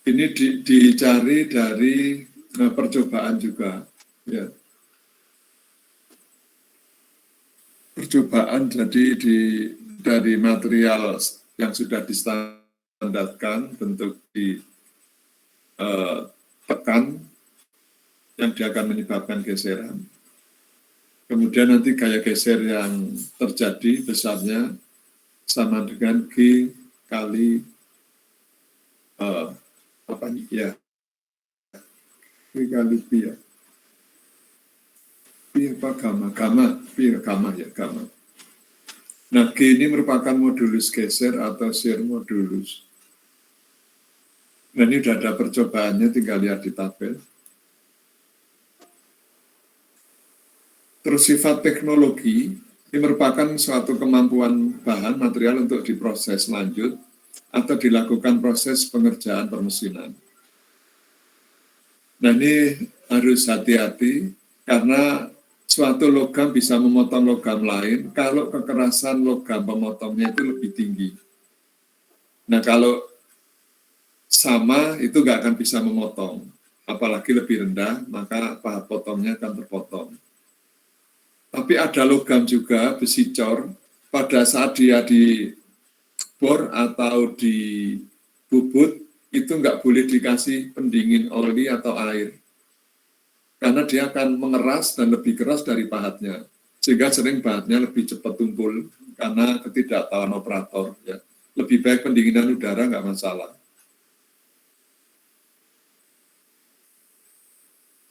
Speaker 1: Ini dicari dari percobaan juga, ya. Percobaan jadi dari material yang sudah distandarkan bentuk tekan yang dia akan menyebabkan geseran. Kemudian nanti gaya geser yang terjadi besarnya sama dengan G kali apa nih ya, G kali Pi ya, Pi apa gamma, Pi gamma ya, gamma. Nah G ini merupakan modulus geser atau shear modulus. Nah ini sudah ada percobaannya, tinggal lihat di tabel. Terus sifat teknologi ini merupakan suatu kemampuan bahan material untuk diproses lanjut atau dilakukan proses pengerjaan permesinan. Nah ini harus hati-hati karena suatu logam bisa memotong logam lain kalau kekerasan logam pemotongnya itu lebih tinggi. Nah kalau sama itu nggak akan bisa memotong. Apalagi lebih rendah, maka pahat potongnya akan terpotong. Tapi ada logam juga, besi cor, pada saat dia dibor atau dibubut, itu nggak boleh dikasih pendingin oli atau air. Karena dia akan mengeras dan lebih keras dari pahatnya. Sehingga sering pahatnya lebih cepat tumpul karena ketidaktahuan operator. Ya. Lebih baik pendinginan udara, nggak masalah.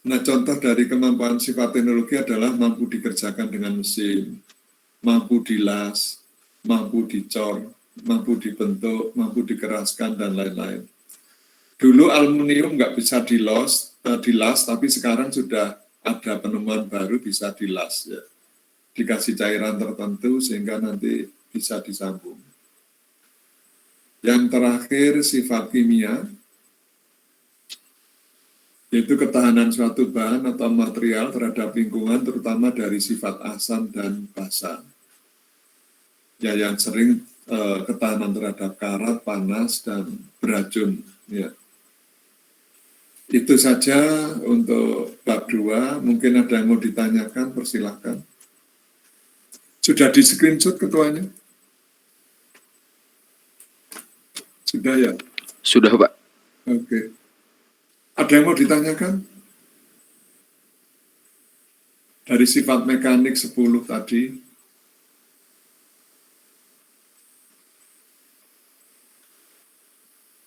Speaker 1: Nah, contoh dari kemampuan sifat teknologi adalah mampu dikerjakan dengan mesin, mampu dilas, mampu dicor, mampu dibentuk, mampu dikeraskan, dan lain-lain. Dulu aluminium nggak bisa dilas, tapi sekarang sudah ada penemuan baru bisa dilas. Ya. Dikasih cairan tertentu sehingga nanti bisa disambung. Yang terakhir, sifat kimia, yaitu ketahanan suatu bahan atau material terhadap lingkungan, terutama dari sifat asam dan basa. Ya, yang sering ketahanan terhadap karat, panas, dan beracun. Ya. Itu saja untuk bab 2. Mungkin ada yang mau ditanyakan, persilahkan. Sudah di screenshot ketuanya? Sudah ya?
Speaker 2: Sudah, Pak.
Speaker 1: Oke. Ada yang mau ditanyakan? Dari sifat mekanik 10 tadi.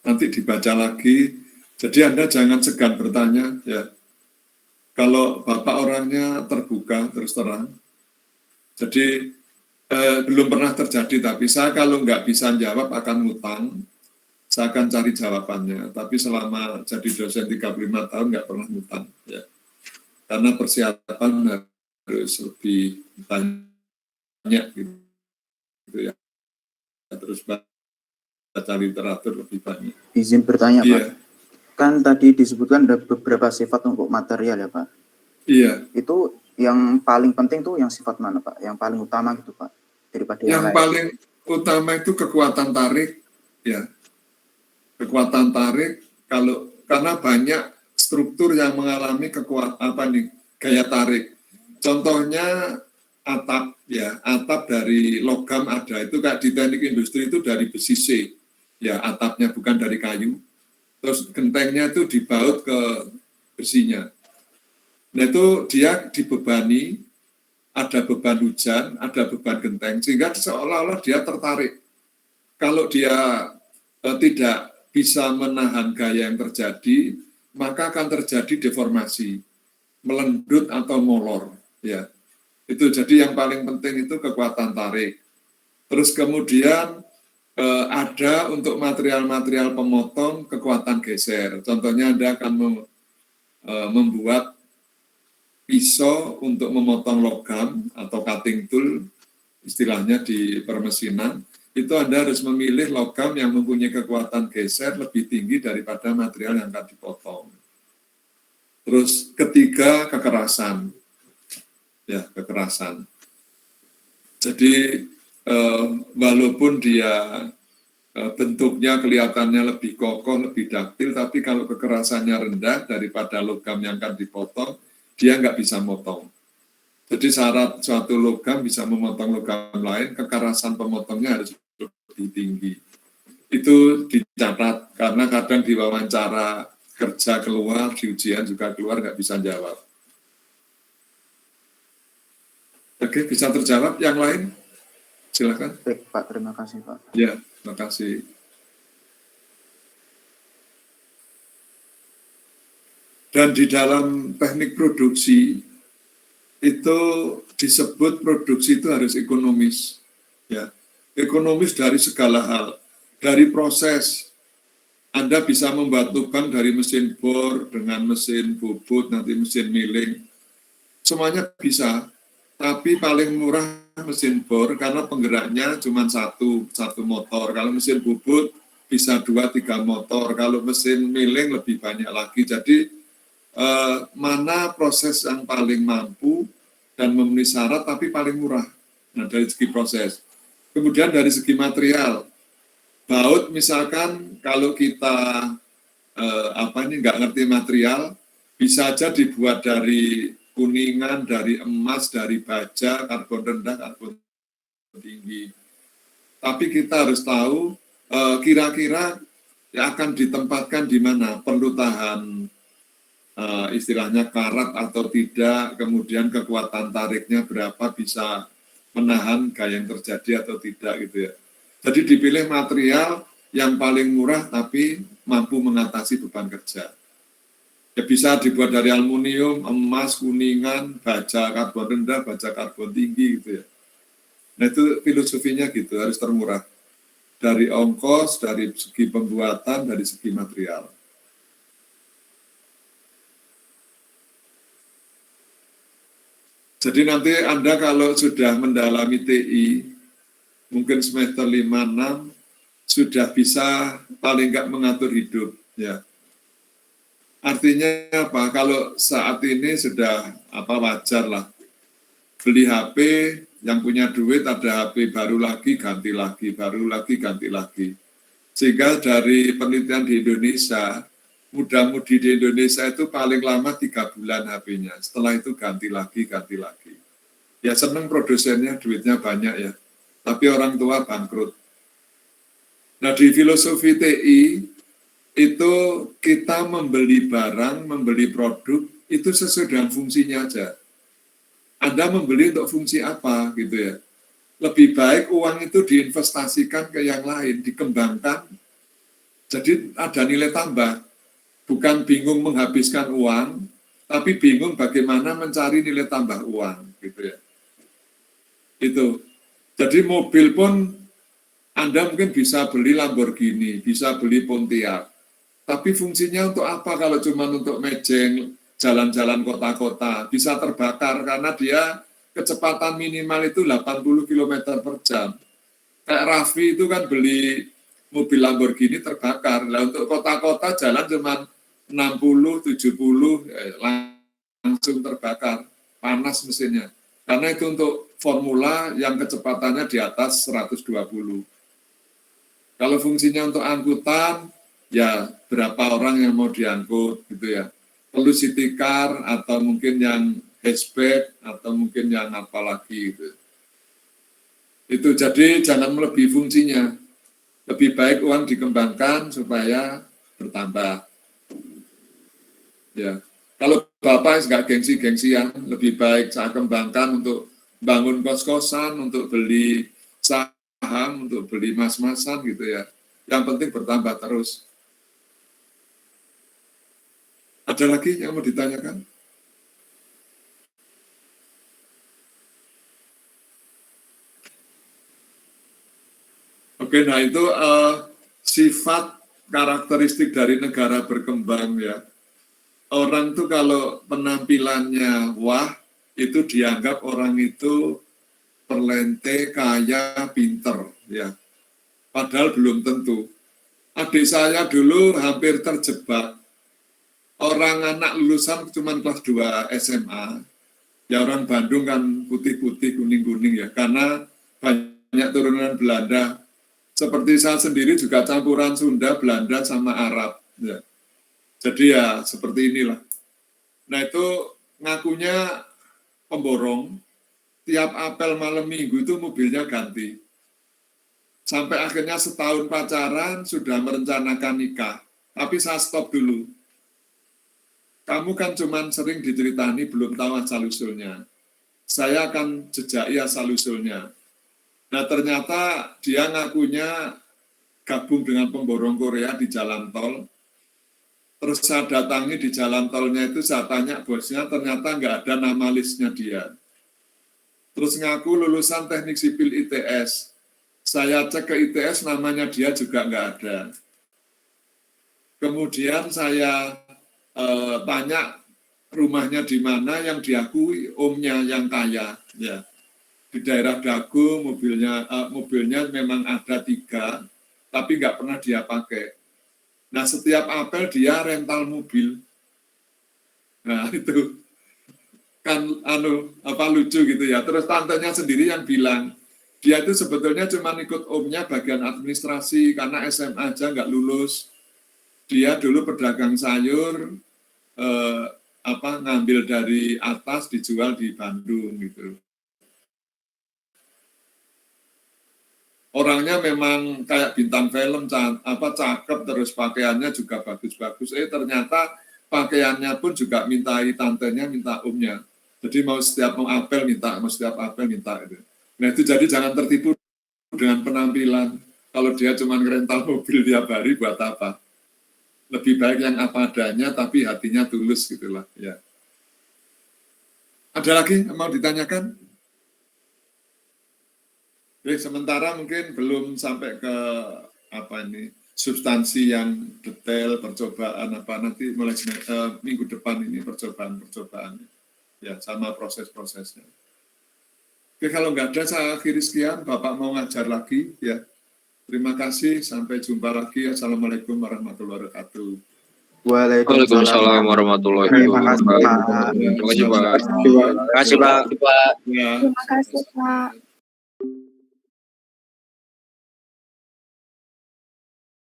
Speaker 1: Nanti dibaca lagi. Jadi Anda jangan segan bertanya. Ya. Kalau Bapak orangnya terbuka, terus terang. Jadi belum pernah terjadi, tapi saya kalau nggak bisa jawab akan ngutang. Saya akan cari jawabannya, tapi selama jadi dosen 35 tahun nggak pernah ngutang. Ya. Karena persiapan harus lebih banyak gitu ya. Terus baca literatur lebih banyak.
Speaker 3: Izin bertanya,
Speaker 1: Iya.
Speaker 3: Pak. Kan tadi disebutkan ada beberapa sifat untuk material ya, Pak.
Speaker 1: Iya.
Speaker 3: Itu yang paling penting tuh yang sifat mana, Pak? Yang paling utama gitu, Pak, daripada yang lain.
Speaker 1: Paling utama itu kekuatan tarik, ya. Kekuatan tarik karena banyak struktur yang mengalami gaya tarik. Contohnya atap, ya, atap dari logam ada, itu kayak di teknik industri itu dari besi C, ya, atapnya bukan dari kayu. Terus gentengnya itu dibaut ke besinya. Nah itu dia dibebani, ada beban hujan, ada beban genteng, sehingga seolah-olah dia tertarik. Kalau dia tidak bisa menahan gaya yang terjadi, maka akan terjadi deformasi, melendut atau molor. Ya, itu jadi yang paling penting itu kekuatan tarik. Terus kemudian ada untuk material-material pemotong kekuatan geser. Contohnya Anda akan membuat pisau untuk memotong logam atau cutting tool, istilahnya di permesinan. Itu Anda harus memilih logam yang mempunyai kekuatan geser lebih tinggi daripada material yang akan dipotong. Terus ketiga, kekerasan. Ya, kekerasan. Jadi walaupun dia bentuknya kelihatannya lebih kokoh, lebih daktil, tapi kalau kekerasannya rendah daripada logam yang akan dipotong, dia nggak bisa motong. Jadi syarat suatu logam bisa memotong logam lain, kekerasan pemotongnya harus lebih tinggi. Itu dicatat, karena kadang di wawancara kerja keluar, di ujian juga keluar, nggak bisa jawab. Oke, bisa terjawab. Yang lain? Silakan.
Speaker 3: Baik, Pak. Terima kasih, Pak.
Speaker 1: Ya, terima kasih. Dan di dalam teknik produksi, itu disebut produksi itu harus ekonomis. Ya, ekonomis dari segala hal. Dari proses, Anda bisa membuat lubang dari mesin bor, dengan mesin bubut, nanti mesin milling. Semuanya bisa, tapi paling murah mesin bor karena penggeraknya cuma satu motor. Kalau mesin bubut bisa 2-3 motor. Kalau mesin milling lebih banyak lagi. Jadi mana proses yang paling mampu dan memenuhi syarat tapi paling murah. Nah, dari segi proses. Kemudian dari segi material, baut misalkan kalau kita nggak ngerti material, bisa aja dibuat dari kuningan, dari emas, dari baja, karbon rendah, karbon tinggi. Tapi kita harus tahu kira-kira akan ditempatkan di mana, perlu tahan istilahnya karat atau tidak, kemudian kekuatan tariknya berapa, bisa menahan gaya yang terjadi atau tidak gitu ya. Jadi dipilih material yang paling murah tapi mampu mengatasi beban kerja. Ya bisa dibuat dari aluminium, emas, kuningan, baja karbon rendah, baja karbon tinggi gitu ya. Nah itu filosofinya gitu, harus termurah. Dari ongkos, dari segi pembuatan, dari segi material. Jadi nanti Anda kalau sudah mendalami TI, mungkin semester 5-6, sudah bisa paling nggak mengatur hidup. Ya. Artinya apa? Kalau saat ini sudah wajar lah. Beli HP, yang punya duit ada HP baru lagi, ganti lagi, baru lagi, ganti lagi. Sehingga dari penelitian di Indonesia, muda-mudi di Indonesia itu paling lama 3 bulan HP-nya. Setelah itu ganti lagi, ganti lagi. Ya seneng produsennya, duitnya banyak ya. Tapi orang tua bangkrut. Nah di filosofi TI, itu kita membeli barang, membeli produk, itu sesuai dengan fungsinya aja. Anda membeli untuk fungsi apa gitu ya. Lebih baik uang itu diinvestasikan ke yang lain, dikembangkan, jadi ada nilai tambah. Bukan bingung menghabiskan uang, tapi bingung bagaimana mencari nilai tambah uang gitu ya. Itu. Jadi mobil pun Anda mungkin bisa beli Lamborghini, bisa beli Pontiac. Tapi fungsinya untuk apa kalau cuma untuk mejeng, jalan-jalan kota-kota, bisa terbakar karena dia kecepatan minimal itu 80 km per jam. Kayak Raffi itu kan beli mobil Lamborghini terbakar. Nah untuk kota-kota jalan cuma 60, 70, langsung terbakar, panas mesinnya. Karena itu untuk formula yang kecepatannya di atas 120. Kalau fungsinya untuk angkutan, ya berapa orang yang mau diangkut gitu ya. Perlu city car atau mungkin yang hatchback atau mungkin yang apa lagi gitu. Itu jadi jangan melebihi fungsinya. Lebih baik uang dikembangkan supaya bertambah. Ya, kalau Bapak nggak gengsi-gengsian, lebih baik saya kembangkan untuk bangun kos-kosan, untuk beli saham, untuk beli mas-masan gitu ya. Yang penting bertambah terus. Ada lagi yang mau ditanyakan? Oke, nah itu sifat karakteristik dari negara berkembang ya. Orang tuh kalau penampilannya wah, itu dianggap orang itu perlente, kaya, pinter ya. Padahal belum tentu. Adik saya dulu hampir terjebak. Orang anak lulusan cuma kelas 2 SMA, ya orang Bandung kan putih-putih, kuning-kuning ya, karena banyak turunan Belanda. Seperti saya sendiri juga campuran Sunda, Belanda, sama Arab. Ya. Jadi ya seperti inilah. Nah itu ngakunya pemborong, tiap apel malam minggu itu mobilnya ganti. Sampai akhirnya setahun pacaran, sudah merencanakan nikah. Tapi saya stop dulu. Kamu kan cuma sering diceritani, belum tahu asal-usulnya. Saya akan jejaki asal-usulnya. Nah ternyata dia ngakunya gabung dengan pemborong Korea di jalan tol. Terus saya datangi di jalan tolnya itu, saya tanya bosnya, ternyata nggak ada nama listnya dia. Terus ngaku lulusan teknik sipil ITS. Saya cek ke ITS, namanya dia juga nggak ada. Kemudian saya tanya rumahnya di mana, yang diakui omnya yang kaya. Ya. Di daerah Dago mobilnya memang ada 3, tapi nggak pernah dia pakai. Nah setiap apel dia rental mobil. Nah itu kan lucu gitu ya. Terus tantenya sendiri yang bilang dia itu sebetulnya cuma ikut omnya bagian administrasi karena SMA aja nggak lulus. dia dulu pedagang sayur, ngambil dari atas dijual di Bandung gitu. Orangnya memang kayak bintang film, cakep, terus pakaiannya juga bagus-bagus. Ternyata pakaiannya pun juga mintai tantenya, minta omnya. Jadi mau apel minta, mau setiap apel minta. Gitu. Nah itu jadi jangan tertipu dengan penampilan. Kalau dia cuma ngerental mobil tiap hari buat apa? Lebih baik yang apa adanya, tapi hatinya tulus gitulah. Ya. Ada lagi yang mau ditanyakan? Oke, sementara mungkin belum sampai ke substansi yang detail percobaan nanti mulai minggu depan ini percobaan ya sama proses-prosesnya. Oke, kalau nggak ada saya akhiri sekian. Bapak mau ngajar lagi ya. Terima kasih, sampai jumpa lagi. Assalamualaikum warahmatullahi wabarakatuh.
Speaker 2: Waalaikumsalam warahmatullahi wabarakatuh. Terima kasih Pak.
Speaker 4: Terima kasih Pak.
Speaker 1: Ya.
Speaker 4: Terima kasih Pak.